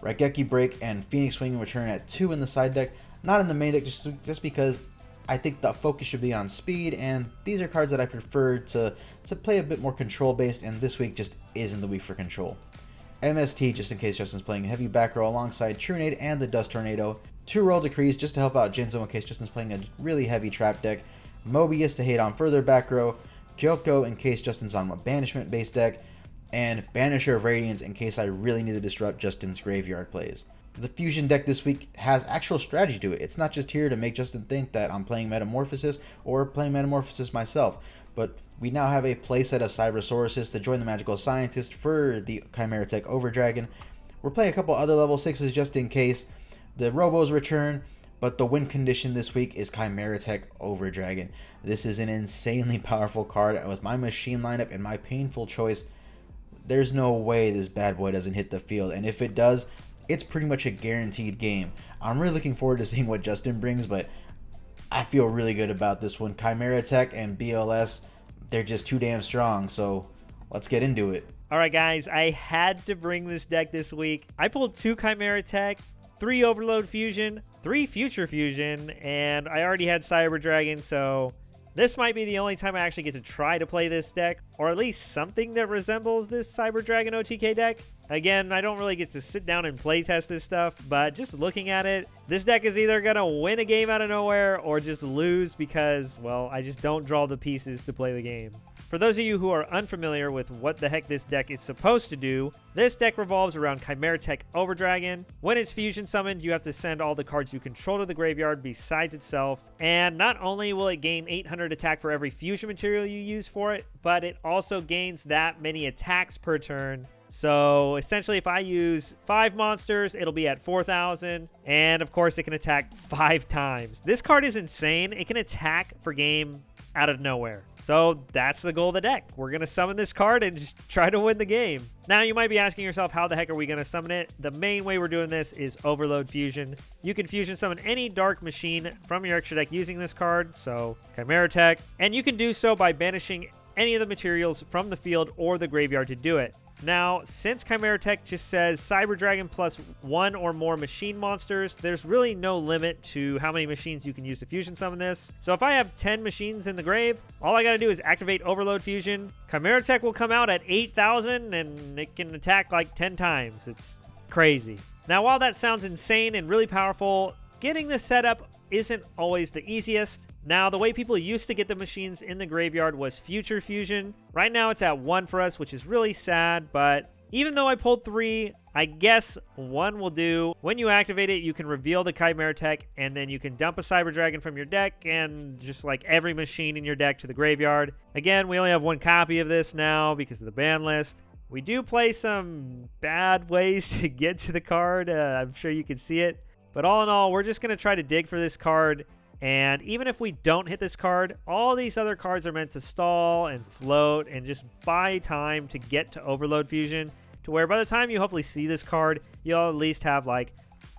Raigeki Break and Phoenix Swing return at 2 in the side deck, not in the main deck just because I think the focus should be on speed, and these are cards that I prefer to play a bit more control based, and this week just isn't the week for control. MST just in case Justin's playing Heavy Back Row alongside Trunade and the Dust Tornado. 2 Royal Decrees just to help out Genzo in case Justin's playing a really heavy trap deck. Mobius to hate on further back row. Kyoko in case Justin's on a banishment based deck. And Banisher of Radiance in case I really need to disrupt Justin's graveyard plays. The Fusion deck this week has actual strategy to it. It's not just here to make Justin think that I'm playing Metamorphosis or playing Metamorphosis myself. But we now have a playset of Cybersauruses to join the Magical Scientist for the Chimera Tech Overdragon. We're playing a couple other level 6s just in case. The Robos return, but the win condition this week is Chimera Tech Overdragon. This is an insanely powerful card, and with my machine lineup and my painful choice, there's no way this bad boy doesn't hit the field, and if it does, it's pretty much a guaranteed game. I'm really looking forward to seeing what Justin brings, but I feel really good about this one. Chimera Tech and BLS, they're just too damn strong, so let's get into it. Alright guys, I had to bring this deck this week. I pulled 2 Chimera Tech, 3 Overload Fusion, 3 Future Fusion, and I already had Cyber Dragon, so this might be the only time I actually get to try to play this deck, or at least something that resembles this Cyber Dragon OTK deck. Again, I don't really get to sit down and play test this stuff, but just looking at it, this deck is either going to win a game out of nowhere or just lose because, well, I just don't draw the pieces to play the game. For those of you who are unfamiliar with what the heck this deck is supposed to do, this deck revolves around Chimera Tech Overdragon. When it's fusion summoned, you have to send all the cards you control to the graveyard besides itself, and not only will it gain 800 attack for every fusion material you use for it, but it also gains that many attacks per turn. So essentially, if I use 5 monsters, it'll be at 4,000, and of course it can attack 5 times. This card is insane. It can attack for game out of nowhere. So that's the goal of the deck. We're going to summon this card and just try to win the game. Now you might be asking yourself, how the heck are we going to summon it? The main way we're doing this is Overload Fusion. You can fusion summon any dark machine from your extra deck using this card, so Chimera Tech, and you can do so by banishing any of the materials from the field or the graveyard to do it. Now, since Chimera Tech just says Cyber Dragon plus 1 or more machine monsters, there's really no limit to how many machines you can use to fusion summon this. So if I have 10 machines in the grave, all I gotta do is activate Overload Fusion. Chimera Tech will come out at 8,000 and it can attack like 10 times. It's crazy. Now, while that sounds insane and really powerful, getting this setup isn't always the easiest. Now, the way people used to get the machines in the graveyard was Future Fusion. Right now, it's at 1 for us, which is really sad, but even though I pulled 3, I guess 1 will do. When you activate it, you can reveal the Chimera Tech, and then you can dump a Cyber Dragon from your deck, and just like every machine in your deck to the graveyard. Again, we only have 1 copy of this now because of the ban list. We do play some bad ways to get to the card. I'm sure you can see it. But all in all, we're just going to try to dig for this card. And even if we don't hit this card, all these other cards are meant to stall and float and just buy time to get to Overload Fusion, to where by the time you hopefully see this card, you'll at least have like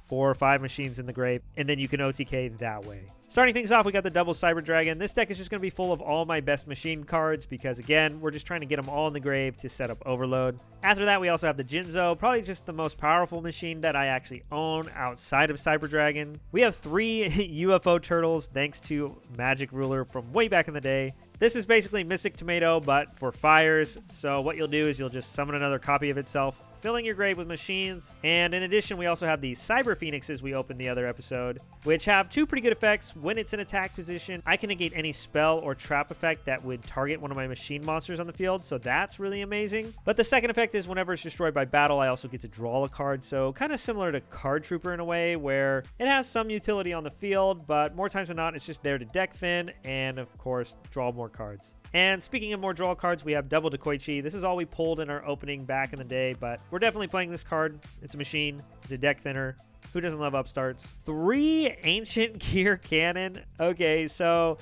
4 or 5 machines in the grave, and then you can OTK that way. Starting things off, we got the double Cyber Dragon. This deck is just going to be full of all my best machine cards because, again, we're just trying to get them all in the grave to set up Overload. After that, we also have the Genzo, probably just the most powerful machine that I actually own outside of Cyber Dragon. We have 3 UFO turtles, thanks to Magic Ruler from way back in the day. This is basically Mystic Tomato, but for fires. So what you'll do is you'll just summon another copy of itself, filling your grave with machines. And in addition, we also have the Cyber Phoenixes we opened the other episode, which have 2 pretty good effects. When it's in attack position, I can negate any spell or trap effect that would target one of my machine monsters on the field, so that's really amazing. But the second effect is whenever it's destroyed by battle, I also get to draw a card, so kind of similar to Card Trooper in a way, where it has some utility on the field, but more times than not, it's just there to deck thin, and of course, draw more cards. And speaking of more draw cards, we have Double Dekoichi. This is all we pulled in our opening back in the day, but we're definitely playing this card. It's a machine. It's a deck thinner. Who doesn't love upstarts? 3 Ancient Gear Cannon. Okay, so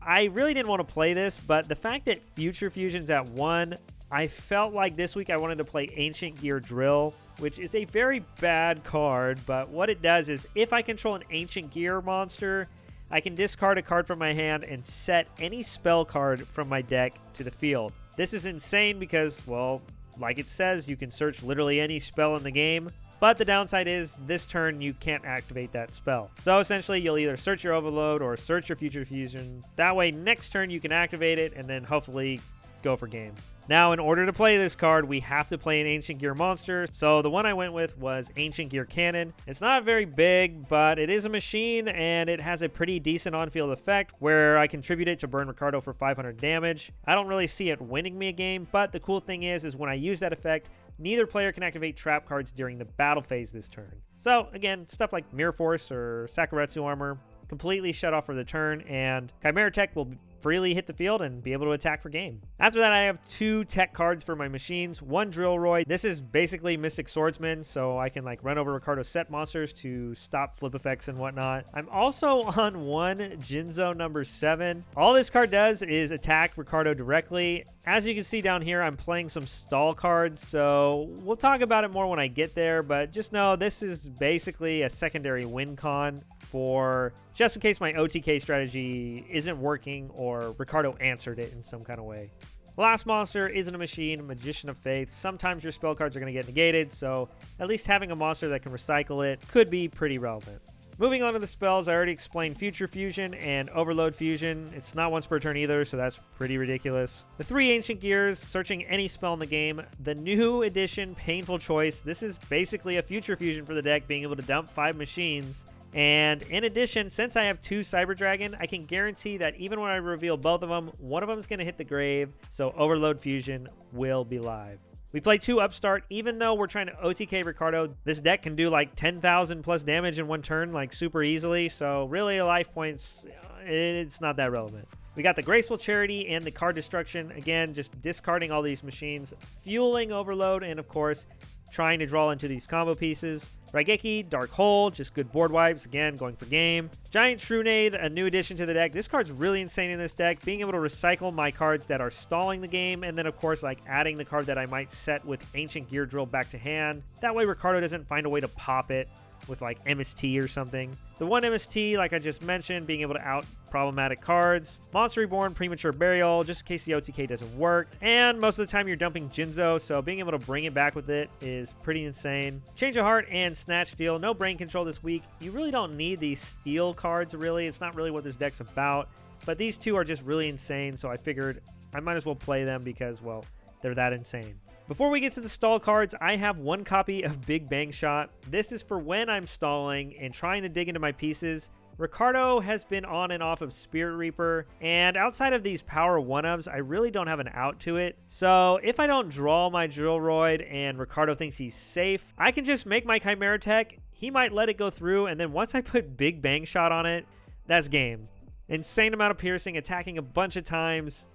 I really didn't want to play this, but the fact that Future Fusion's at 1, I felt like this week I wanted to play Ancient Gear Drill, which is a very bad card, but what it does is if I control an Ancient Gear monster, I can discard a card from my hand and set any spell card from my deck to the field. This is insane because, well, like it says, you can search literally any spell in the game, but the downside is this turn you can't activate that spell. So essentially you'll either search your Overload or search your Future Fusion. That way next turn you can activate it and then hopefully go for game. Now, in order to play this card, we have to play an Ancient Gear monster, so the one I went with was Ancient Gear Cannon. It's not very big, but it is a machine, and it has a pretty decent on-field effect, where I contribute it to burn Ricardo for 500 damage. I don't really see it winning me a game, but the cool thing is when I use that effect, neither player can activate trap cards during the battle phase this turn. So, again, stuff like Mirror Force or Sakuretsu Armor, completely shut off for the turn, and Chimera Tech will freely hit the field and be able to attack for game. After that, I have 2 tech cards for my machines. One Drillroid. This is basically Mystic Swordsman, so I can like run over Ricardo's set monsters to stop flip effects and whatnot. I'm also on one Genzo number 7. All this card does is attack Ricardo directly. As you can see down here, I'm playing some stall cards, so we'll talk about it more when I get there, but just know this is basically a secondary win con for just in case my OTK strategy isn't working or Ricardo answered it in some kind of way. Last monster isn't a machine, Magician of Faith. Sometimes your spell cards are going to get negated, so at least having a monster that can recycle it could be pretty relevant. Moving on to the spells, I already explained Future Fusion and Overload Fusion. It's not once per turn either, so that's pretty ridiculous. The 3 Ancient Gears, searching any spell in the game. The new edition, Painful Choice. This is basically a Future Fusion for the deck, being able to dump 5 machines. And in addition, since I have 2 Cyber Dragon, I can guarantee that even when I reveal both of them, one of them is going to hit the grave, so Overload Fusion will be live. We play 2 Upstart. Even though we're trying to OTK Ricardo, this deck can do like 10,000 plus damage in one turn, like super easily, so really life points, it's not that relevant. We got the Graceful Charity and the Card Destruction. Again, just discarding all these machines, fueling Overload, and of course, trying to draw into these combo pieces. Raigeki, Dark Hole, just good board wipes, again, going for game. Giant Shrunade, a new addition to the deck. This card's really insane in this deck, being able to recycle my cards that are stalling the game, and then of course like adding the card that I might set with Ancient Gear Drill back to hand. That way Ricardo doesn't find a way to pop it with like MST or something. The one MST, like I just mentioned, being able to out problematic cards. Monster Reborn, Premature Burial, just in case the OTK doesn't work. And most of the time you're dumping Genzo, so being able to bring it back with it is pretty insane. Change of Heart and Snatch Steal. No brain control this week. You really don't need these steal cards, really. It's not really what this deck's about. But these 2 are just really insane, so I figured I might as well play them because, well, they're that insane. Before we get to the stall cards, I have 1 copy of Big Bang Shot. This is for when I'm stalling and trying to dig into my pieces. Ricardo has been on and off of Spirit Reaper, and outside of these power 1-ofs, I really don't have an out to it. So if I don't draw my Drillroid and Ricardo thinks he's safe, I can just make my Chimera Tech. He might let it go through, and then once I put Big Bang Shot on it, that's game. Insane amount of piercing, attacking a bunch of times.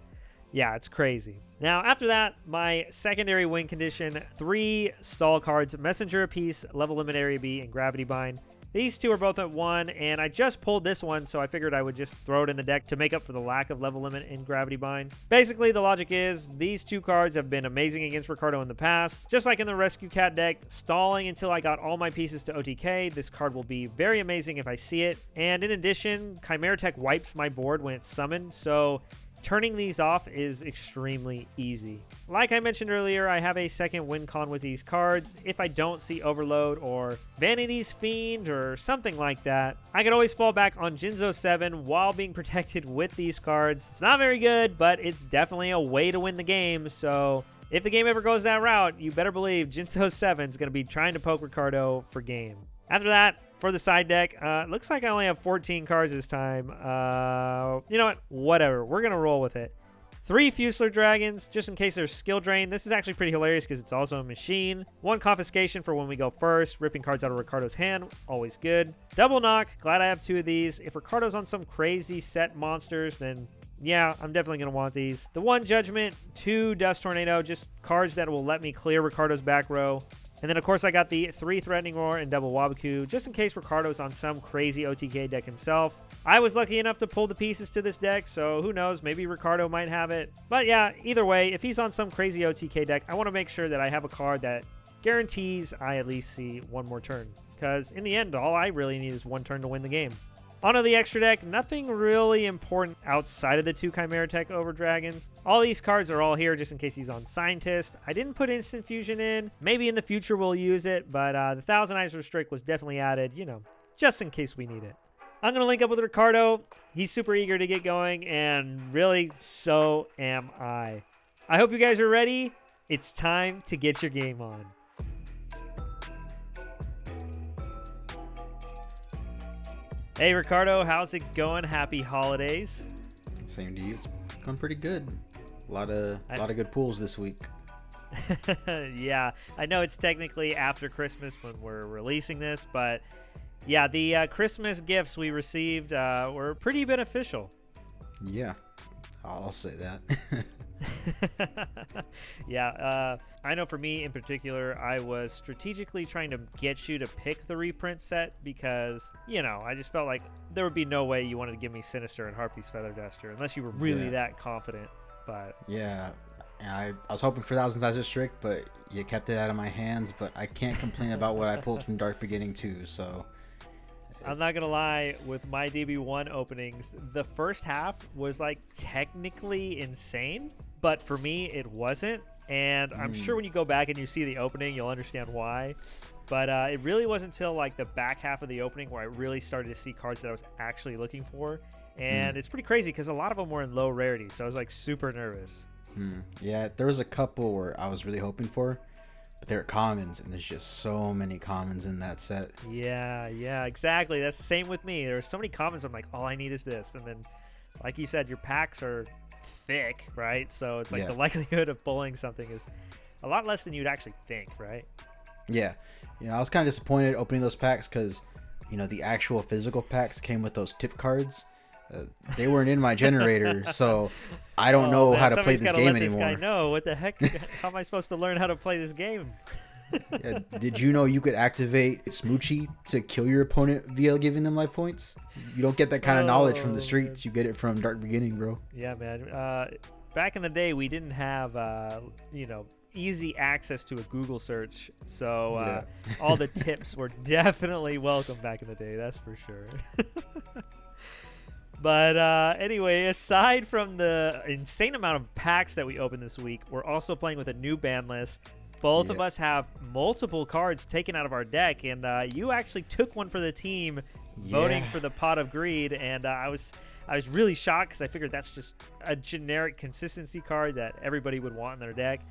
Yeah, it's crazy. Now, after that, my secondary win condition, 3 stall cards, Messenger of Peace, Level Limit Area B, and Gravity Bind. These 2 are both at 1, and I just pulled this one, so I figured I would just throw it in the deck to make up for the lack of Level Limit in Gravity Bind. Basically, the logic is, these 2 cards have been amazing against Ricardo in the past. Just like in the Rescue Cat deck, stalling until I got all my pieces to OTK, this card will be very amazing if I see it. And in addition, Chimera Tech wipes my board when it's summoned, so turning these off is extremely easy. Like I mentioned earlier, I have a second win con with these cards. If I don't see Overload or Vanity's Fiend or something like that, I can always fall back on Genzo 7 while being protected with these cards. It's not very good, but it's definitely a way to win the game, so if the game ever goes that route, you better believe Genzo 7 is going to be trying to poke Ricardo for game. After that, for the side deck, looks like I only have 14 cards this time. You know what? Whatever. We're going to roll with it. 3 Fusler Dragons, just in case there's skill drain. This is actually pretty hilarious because it's also a machine. 1 Confiscation for when we go first. Ripping cards out of Ricardo's hand, always good. Double Knock, glad I have 2 of these. If Ricardo's on some crazy set monsters, then yeah, I'm definitely going to want these. The 1 Judgment, 2 Dust Tornado, just cards that will let me clear Ricardo's back row. And then, of course, I got the 3 Threatening Roar and Double Wabaku, just in case Ricardo's on some crazy OTK deck himself. I was lucky enough to pull the pieces to this deck, so who knows, maybe Ricardo might have it. But yeah, either way, if he's on some crazy OTK deck, I want to make sure that I have a card that guarantees I at least see 1 more turn. Because in the end, all I really need is 1 turn to win the game. Onto the extra deck, nothing really important outside of the 2 Chimera Tech Over Dragons. All these cards are all here just in case he's on Scientist. I didn't put Instant Fusion in. Maybe in the future we'll use it, but the 1,000 Eyes Restrict was definitely added, you know, just in case we need it. I'm going to link up with Ricardo. He's super eager to get going, and really, so am I. I hope you guys are ready. It's time to get your game on. Hey, Ricardo, how's it going? Happy holidays. Same to you. It's going pretty good. A lot of good pools this week. Yeah, I know it's technically after Christmas when we're releasing this, but yeah, the Christmas gifts we received were pretty beneficial. Yeah, I'll say that. Yeah, I know for me in particular, I was strategically trying to get you to pick the reprint set because, I just felt like there would be no way you wanted to give me Sinister and Harpy's Feather Duster unless you were really that confident. But yeah, I was hoping for Thousand Eyes of Strict, but you kept it out of my hands. But I can't complain about what I pulled from Dark Beginning too. So I'm not gonna lie, with my DB1 openings, the first half was like technically insane, but for me it wasn't. And I'm sure when you go back and you see the opening, you'll understand why. But it really wasn't until like the back half of the opening where I really started to see cards that I was actually looking for. And it's pretty crazy because a lot of them were in low rarity, so I was like super nervous. Yeah, there was a couple where I was really hoping for, but they're commons, and there's just so many commons in that set. Yeah, exactly. That's the same with me. There's so many commons. I'm like, all I need is this. And then, like you said, your packs are thick, right? So it's like the likelihood of pulling something is a lot less than you'd actually think, right? Yeah. I was kind of disappointed opening those packs because, the actual physical packs came with those tip cards. They weren't in my generator, so I don't know how to play this game anymore. This guy know what the heck? How am I supposed to learn how to play this game? Yeah, did you know you could activate Smoochie to kill your opponent via giving them life points? You don't get that kind of knowledge from the streets. You get it from Dark Beginning, bro. Yeah, man. Back in the day, we didn't have, easy access to a Google search, so all the tips were definitely welcome back in the day. That's for sure. But anyway, aside from the insane amount of packs that we opened this week, we're also playing with a new ban list. Both of us have multiple cards taken out of our deck, and you actually took one for the team, voting for the Pot of Greed, and I was really shocked because I figured that's just a generic consistency card that everybody would want in their deck.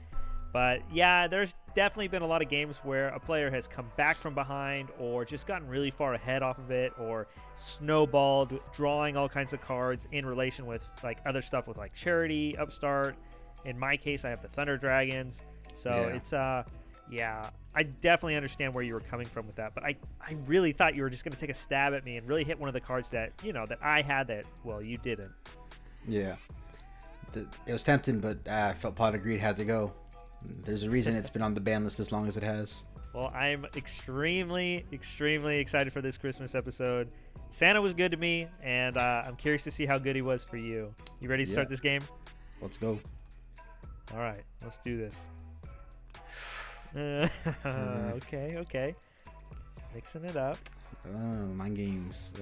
But yeah, there's definitely been a lot of games where a player has come back from behind or just gotten really far ahead off of it or snowballed, drawing all kinds of cards in relation with like other stuff with like Charity, Upstart. In my case, I have the Thunder Dragons. So it's, I definitely understand where you were coming from with that. But I really thought you were just going to take a stab at me and really hit one of the cards that, that I had that, well, you didn't. Yeah. It was tempting, but I felt Pot of Greed had to go. There's a reason it's been on the ban list as long as it has. Well, I'm extremely, extremely excited for this Christmas episode. Santa was good to me, and I'm curious to see how good he was for you. You ready to start this game? Let's go. All right, let's do this. Okay. Mixing it up. Mind games.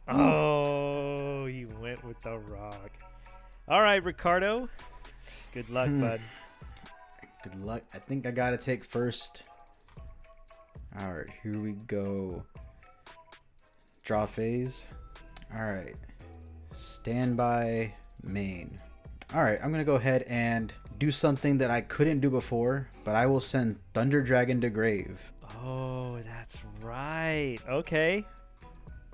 Oh, he went with the rock. All right, Ricardo. Good luck, bud. Good luck. I think I gotta take first. All right, here we go. Draw phase. All right. Standby main. All right, I'm gonna go ahead and do something that I couldn't do before, but I will send Thunder Dragon to grave. Oh, that's right. Okay.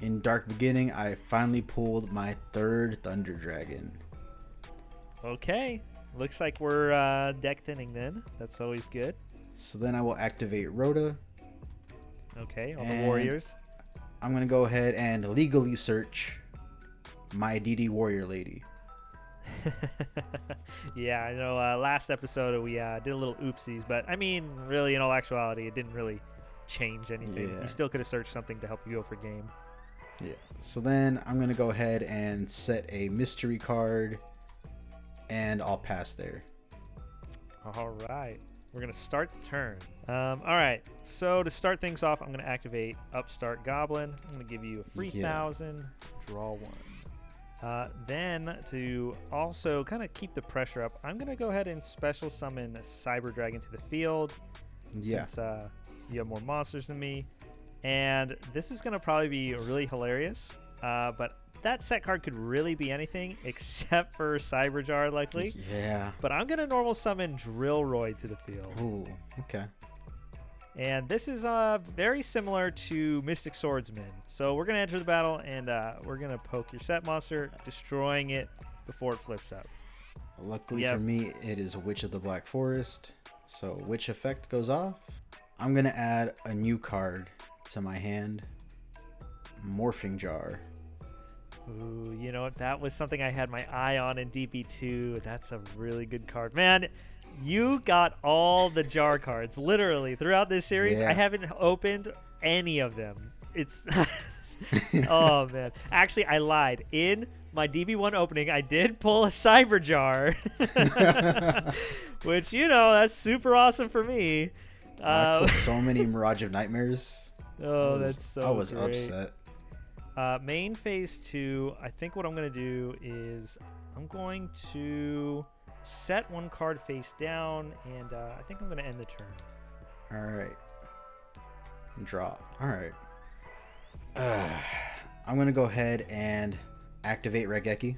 In Dark Beginning, I finally pulled my third Thunder Dragon. Okay. Looks like we're deck thinning then. That's always good. So then I will activate Rhoda. Okay, on the Warriors. I'm going to go ahead and legally search my DD Warrior Lady. Yeah, I know last episode we did a little oopsies, but I mean, really, in all actuality, it didn't really change anything. You still could have searched something to help you go for game. Yeah. So then I'm going to go ahead and set a mystery card, and I'll pass there. All right. We're going to start the turn. All right. So to start things off, I'm going to activate Upstart Goblin. I'm going to give you a free 1,000. Draw one. Then to also kind of keep the pressure up, I'm going to go ahead and special summon Cyberdragon to the field. Since you have more monsters than me. And this is going to probably be really hilarious. But that set card could really be anything except for Cyberjar, luckily. Yeah. But I'm going to normal summon Drillroid to the field. Ooh, okay. And this is very similar to Mystic Swordsman. So we're going to enter the battle, and we're going to poke your set monster, destroying it before it flips up. Luckily for me, it is Witch of the Black Forest. So Witch effect goes off. I'm going to add a new card to my hand. Morphing Jar. Ooh, you know what? That was something I had my eye on in DP2. That's a really good card. Man, you got all the jar cards, literally, throughout this series. Yeah. I haven't opened any of them. It's... oh, man. Actually, I lied. In my DB1 opening, I did pull a Cyberjar. Which, you know, that's super awesome for me. I put so many Mirage of Nightmares. Oh, that's so I was great. upset. Main phase 2, I think what I'm going to do is I'm going to set one card face down, and I think I'm going to end the turn. All right. Draw. All right. I'm going to go ahead and activate Raigeki.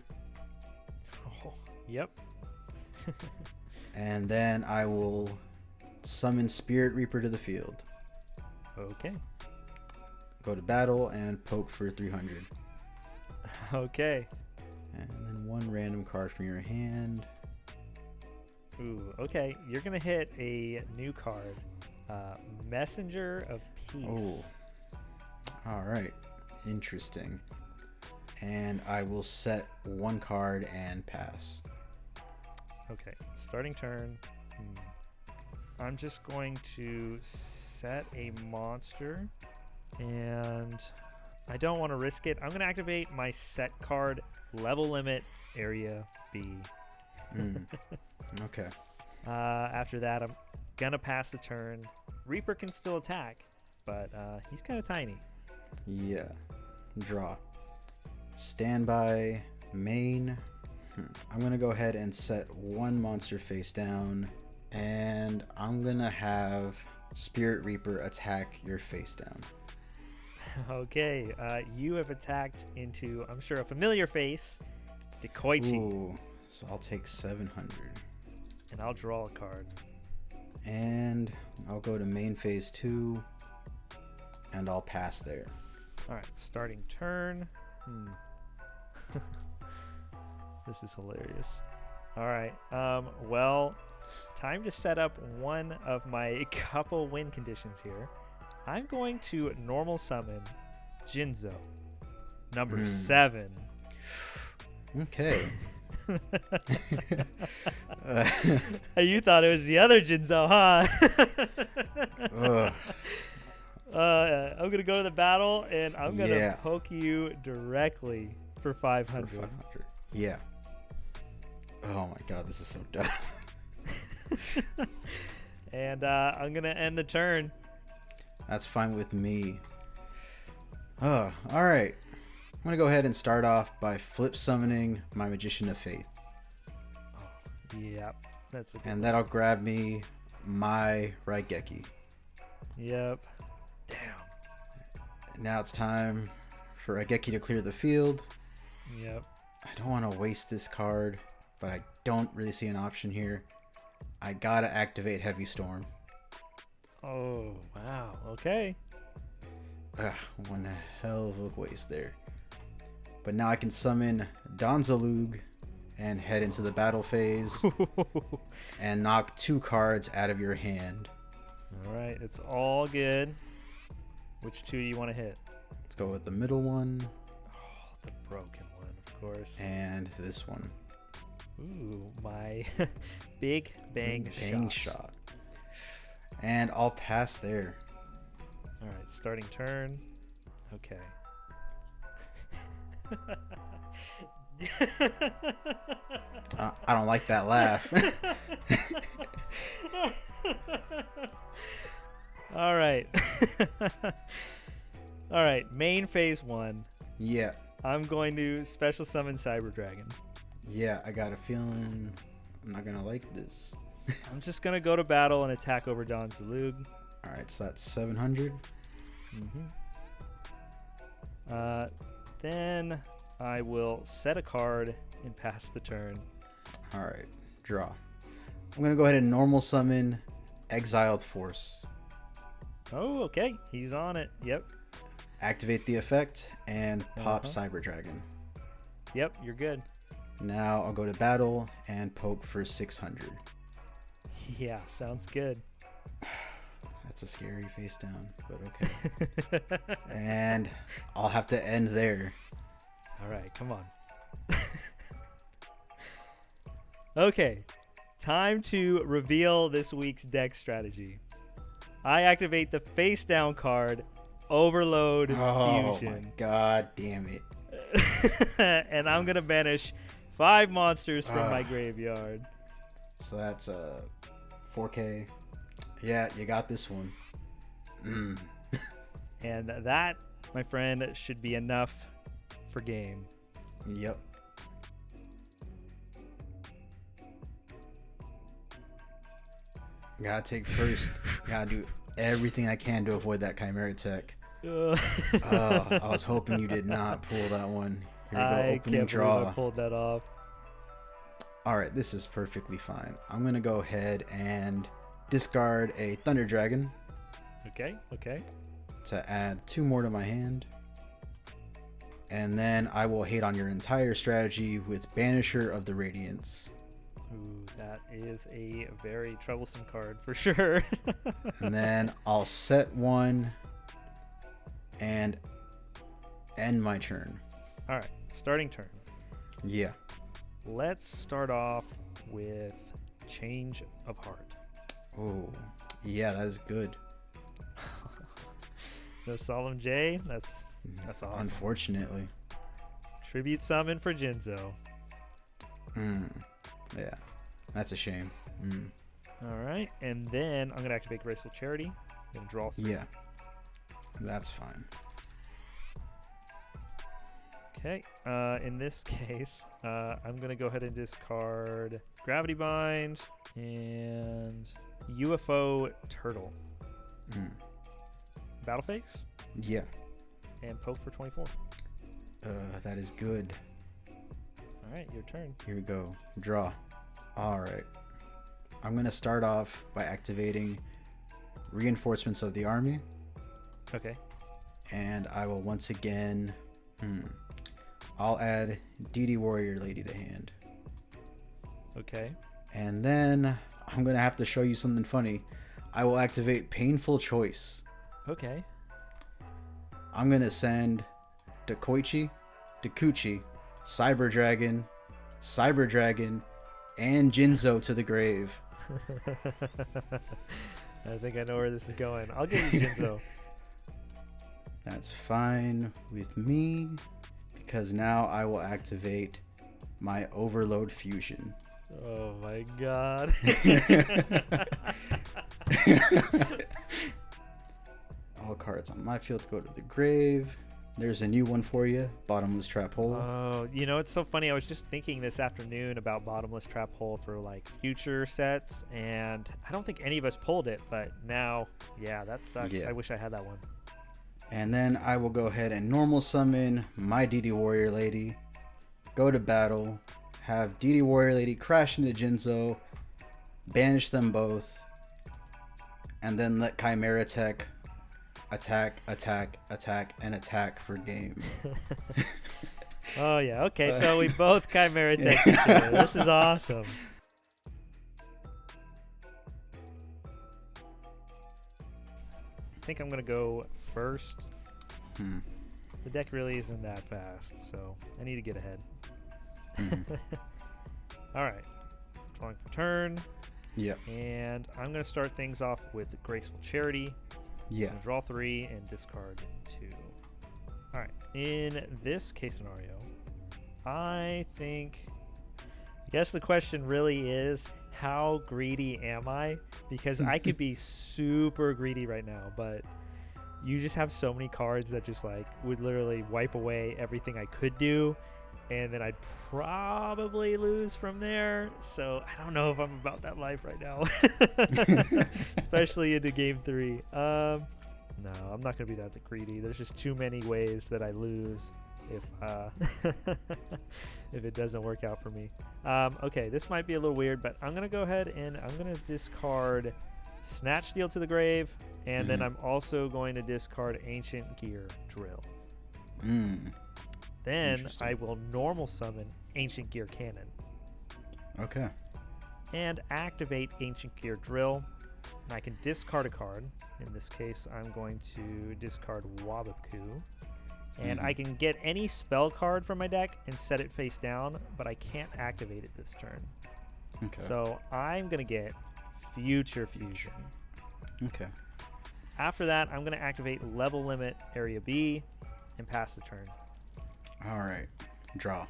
Oh, yep. And then I will summon Spirit Reaper to the field. Okay. Go to battle and poke for 300. Okay. And then one random card from your hand. Ooh, okay. You're going to hit a new card. Messenger of Peace. Oh. All right. Interesting. And I will set one card and pass. Okay. Starting turn. I'm just going to set a monster. And I don't want to risk it. I'm going to activate my set card level limit area B. Okay. After that, I'm going to pass the turn. Reaper can still attack, but he's kind of tiny. Yeah. Draw. Standby. Main. I'm going to go ahead and set one monster face down. And I'm going to have Spirit Reaper attack your face down. Okay, you have attacked into, I'm sure, a familiar face, Dekoichi. Ooh, so I'll take 700. And I'll draw a card. And I'll go to main phase 2, and I'll pass there. All right, starting turn. This is hilarious. All right, well, time to set up one of my couple win conditions here. I'm going to normal summon Genzo, number 7. Okay. You thought it was the other Genzo, huh? I'm going to go to the battle, and I'm going to poke you directly for 500. Yeah. Oh my god, this is so dumb. And I'm going to end the turn. That's fine with me. All right. I'm going to go ahead and start off by flip summoning my Magician of Faith. Oh, yep. That's a good and one. that'll grab me my Raigeki. Yep. Damn. Now it's time for Raigeki to clear the field. Yep. I don't want to waste this card, but I don't really see an option here. I gotta activate Heavy Storm. Oh, wow. Okay. One hell of a waste there. But now I can summon Donzalug and head into the battle phase and knock 2 cards out of your hand. All right. It's all good. Which 2 do you want to hit? Let's go with the middle one. Oh, the broken one, of course. And this one. Ooh, my Big Bang Shot. And I'll pass there. All right, starting turn. Okay. I don't like that laugh. All right. All right, main phase 1. Yeah. I'm going to special summon Cyber Dragon. Yeah, I got a feeling I'm not going to like this. I'm just going to go to battle and attack over Don Zalug. All right, so that's 700. Then I will set a card and pass the turn. All right, draw. I'm going to go ahead and normal summon Exiled Force. Oh, okay. He's on it. Yep. Activate the effect and pop Cyber Dragon. Yep, you're good. Now I'll go to battle and poke for 600. Yeah, sounds good. That's a scary face down, but okay. And I'll have to end there. All right, come on. Okay, time to reveal this week's deck strategy. I activate the face down card, Overload Fusion. Oh my god damn it. And I'm going to banish 5 monsters from my graveyard. So that's 4K. Yeah, you got this one. And that, my friend, should be enough for game. Yep. Gotta take first. Gotta do everything I can to avoid that Chimera tech. I was hoping you did not pull that one. Here we go, opening draw. I pulled that off. All right, this is perfectly fine. I'm gonna go ahead and discard a Thunder Dragon. Okay. To add 2 more to my hand. And then I will hate on your entire strategy with Banisher of the Radiance. Ooh, that is a very troublesome card for sure. And then I'll set 1 and end my turn. All right, starting turn. Yeah. Let's start off with Change of Heart. Oh, yeah, that is good. The Solemn J, that's awesome. Unfortunately. Tribute summon for Genzo. Yeah, that's a shame. All right, and then I'm going to activate Graceful Charity. I'm going to draw 3. Yeah, that's fine. Okay, in this case, I'm going to go ahead and discard Gravity Bind and UFO Turtle. Battle Phase? Yeah. And poke for 24. That is good. All right, your turn. Here we go. Draw. All right. I'm going to start off by activating Reinforcements of the Army. Okay. And I will once again... I'll add DD Warrior Lady to hand. Okay. And then I'm going to have to show you something funny. I will activate Painful Choice. Okay. I'm going to send Dakuchi, Cyber Dragon, and Genzo to the grave. I think I know where this is going. I'll give you Genzo. That's fine with me, because now I will activate my Overload Fusion. Oh my god. All cards on my field go to the grave. There's a new one for you, Bottomless Trap Hole. Oh, you know, it's so funny. I was just thinking this afternoon about Bottomless Trap Hole for like future sets, and I don't think any of us pulled it, but now, yeah, that sucks. Yeah. I wish I had that one. And then I will go ahead and normal summon my DD Warrior Lady, go to battle, have DD Warrior Lady crash into Genzo, banish them both, and then let Chimera Tech attack, and attack for game. Oh, yeah. Okay, so we both Chimera Tech each other. This is awesome. I think I'm going to go first. The deck really isn't that fast, so I need to get ahead. All right. Drawing for turn. Yeah. And I'm going to start things off with Graceful Charity. Yeah. Draw 3 and discard 2. All right. In this case scenario, I guess the question really is, how greedy am I? Because I could be super greedy right now, but you just have so many cards that just like would literally wipe away everything I could do, and then I'd probably lose from there. So I don't know if I'm about that life right now, especially into game 3. No, I'm not gonna be that greedy. There's just too many ways that I lose. if if it doesn't work out for me. Okay, this might be a little weird, but I'm gonna go ahead and I'm gonna discard Snatch Steel to the grave, and then I'm also going to discard Ancient Gear Drill. Then I will normal summon Ancient Gear Cannon. Okay. And activate Ancient Gear Drill. And I can discard a card. In this case, I'm going to discard Wabaku. And I can get any spell card from my deck and set it face down, but I can't activate it this turn. Okay. So I'm going to get Future Fusion. Okay. After that, I'm going to activate Level Limit Area B and pass the turn. All right. Draw. All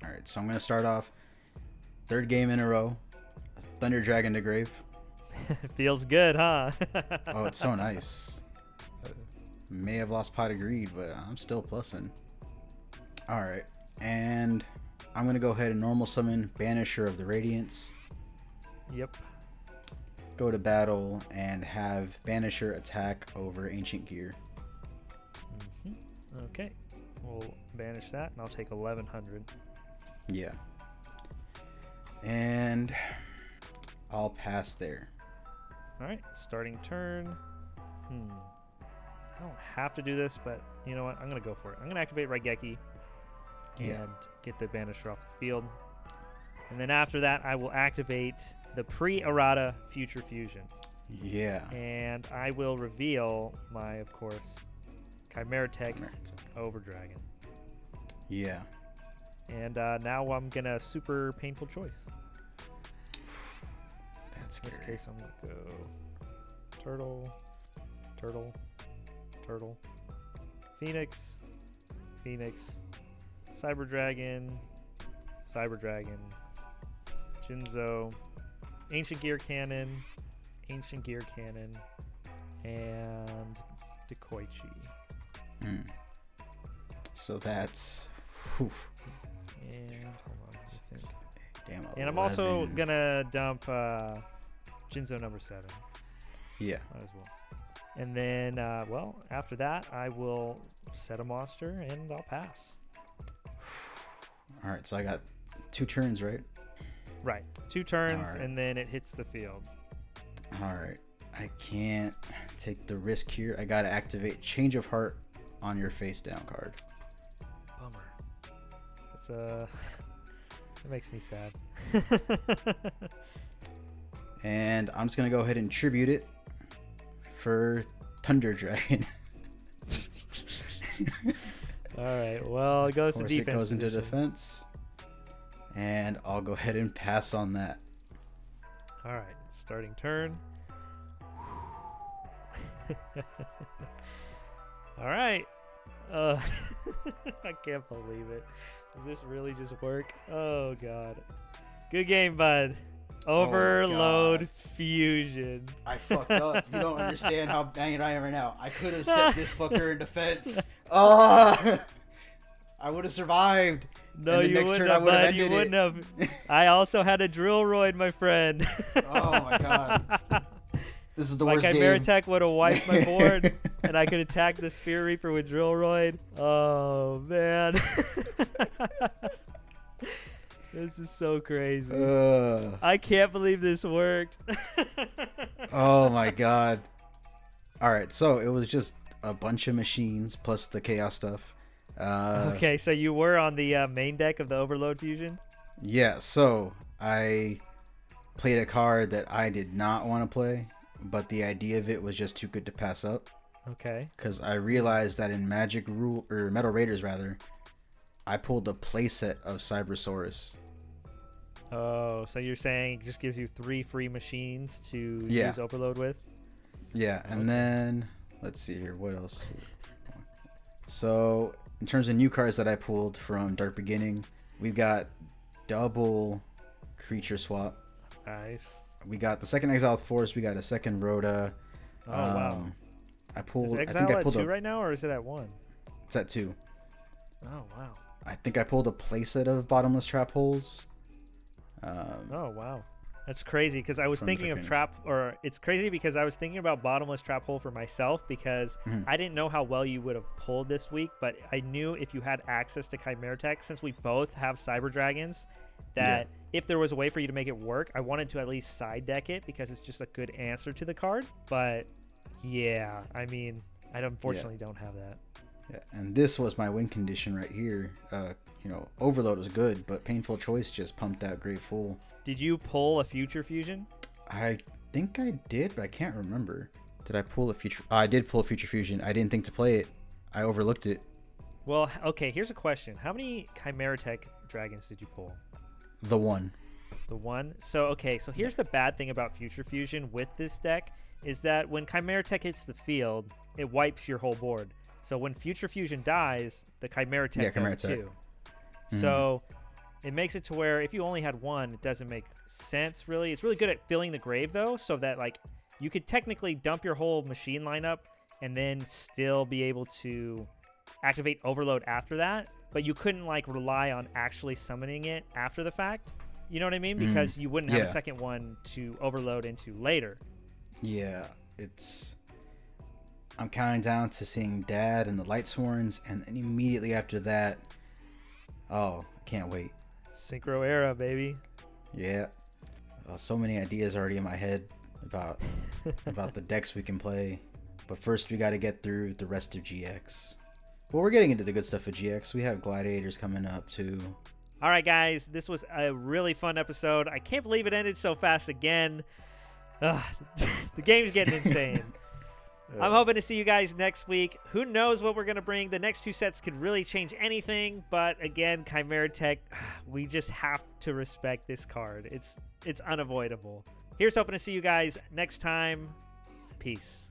right. So I'm going to start off. Third game in a row. Thunder Dragon to grave. Feels good, huh? Oh, it's so nice. May have lost Pot of Greed, but I'm still plussing. All right. And I'm going to go ahead and normal summon Banisher of the Radiance. Yep. Go to battle and have Banisher attack over Ancient Gear. Okay. We'll banish that, and I'll take 1100. Yeah. And I'll pass there. All right. Starting turn. I don't have to do this, but you know what? I'm going to go for it. I'm going to activate Raigeki and get the Banisher off the field. And then after that, I will activate the pre-errata Future Fusion. Yeah. And I will reveal my, of course, Chimera Tech Overdragon. Yeah. And now I'm going to super painful choice. That's scary. In this case, I'm going to go Turtle, Turtle, Turtle, Phoenix, Phoenix, Cyberdragon, Cyberdragon, Genzo, Ancient Gear Cannon, Ancient Gear Cannon, and Dekoichi. So that's... Whew. And hold on, I think. Damn, and I'm also going to dump Genzo number 7. Yeah. Might as well. And then, well, after that, I will set a monster and I'll pass. All right, so I got 2 turns, right? Right. 2 turns, right. and then it hits the field. All right. I can't take the risk here. I got to activate Change of Heart on your face down card. Bummer. That's it makes me sad. And I'm just going to go ahead and tribute it for Thunder Dragon. All right. Well, it goes to defense. It goes into position. defense. And I'll go ahead and pass on that. All right. Starting turn. All right. I can't believe it. Did this really just work? Oh, God. Good game, bud. Overload Fusion. I fucked up. You don't understand how banging I am right now. I could have set this fucker in defense. Oh, I would have survived. No, you wouldn't have, bud. You wouldn't have. I also had a Drillroid, my friend. Oh, my God. This is the worst game. My Chimera Tech would have wiped my board, and I could attack the Spear Reaper with Drillroid. Oh, man. This is so crazy. I can't believe this worked. Oh, my God. All right, so it was just a bunch of machines plus the chaos stuff. Okay, so you were on the main deck of the Overload Fusion? Yeah, so I played a card that I did not want to play, but the idea of it was just too good to pass up. Okay. Because I realized that in Metal Raiders rather, I pulled a playset of Cybersaurus. Oh, so you're saying it just gives you 3 free machines to use Overload with? Yeah, and then let's see here, what else? So in terms of new cards that I pulled from Dark Beginning, we've got double creature swap. Nice. We got the second Exiled Force. We got a second Rhoda. Oh, wow. I pulled. Is Exile at 2 right now, or is it at 1? It's at 2. Oh, wow. I think I pulled a playset of Bottomless Trap Holes. Oh, wow. That's crazy because I was thinking of it's crazy because I was thinking about bottomless trap hole for myself because I didn't know how well you would have pulled this week, but I knew if you had access to Chimera Tech, since we both have Cyber Dragons, that if there was a way for you to make it work, I wanted to at least side deck it because it's just a good answer to the card. But yeah, I mean, I unfortunately don't have that. Yeah, and this was my win condition right here. Overload was good, but Painful Choice just pumped out Great Fool. Did you pull a Future Fusion? I think I did, but I can't remember. Did I pull a Future? I did pull a Future Fusion. I didn't think to play it. I overlooked it. Well, okay, here's a question. How many Chimera Tech Dragons did you pull? The one. The one? So here's the bad thing about Future Fusion with this deck is that when Chimera Tech hits the field, it wipes your whole board. So when Future Fusion dies, the Chimera Tech does too. So it makes it to where if you only had one, it doesn't make sense really. It's really good at filling the grave though, so that like you could technically dump your whole machine lineup and then still be able to activate Overload after that, but you couldn't like rely on actually summoning it after the fact. You know what I mean? Because you wouldn't have a second one to overload into later. Yeah, I'm counting down to seeing Dad and the Light Sworns, and then immediately after that, I can't wait. Synchro era, baby. Yeah. So many ideas already in my head about the decks we can play. But first we got to get through the rest of GX. Well, we're getting into the good stuff of GX. We have Gladiators coming up too. All right, guys. This was a really fun episode. I can't believe it ended so fast again. The game's getting insane. I'm hoping to see you guys next week. Who knows what we're going to bring? The next two sets could really change anything. But again, Chimera Tech, we just have to respect this card. It's unavoidable. Here's hoping to see you guys next time. Peace.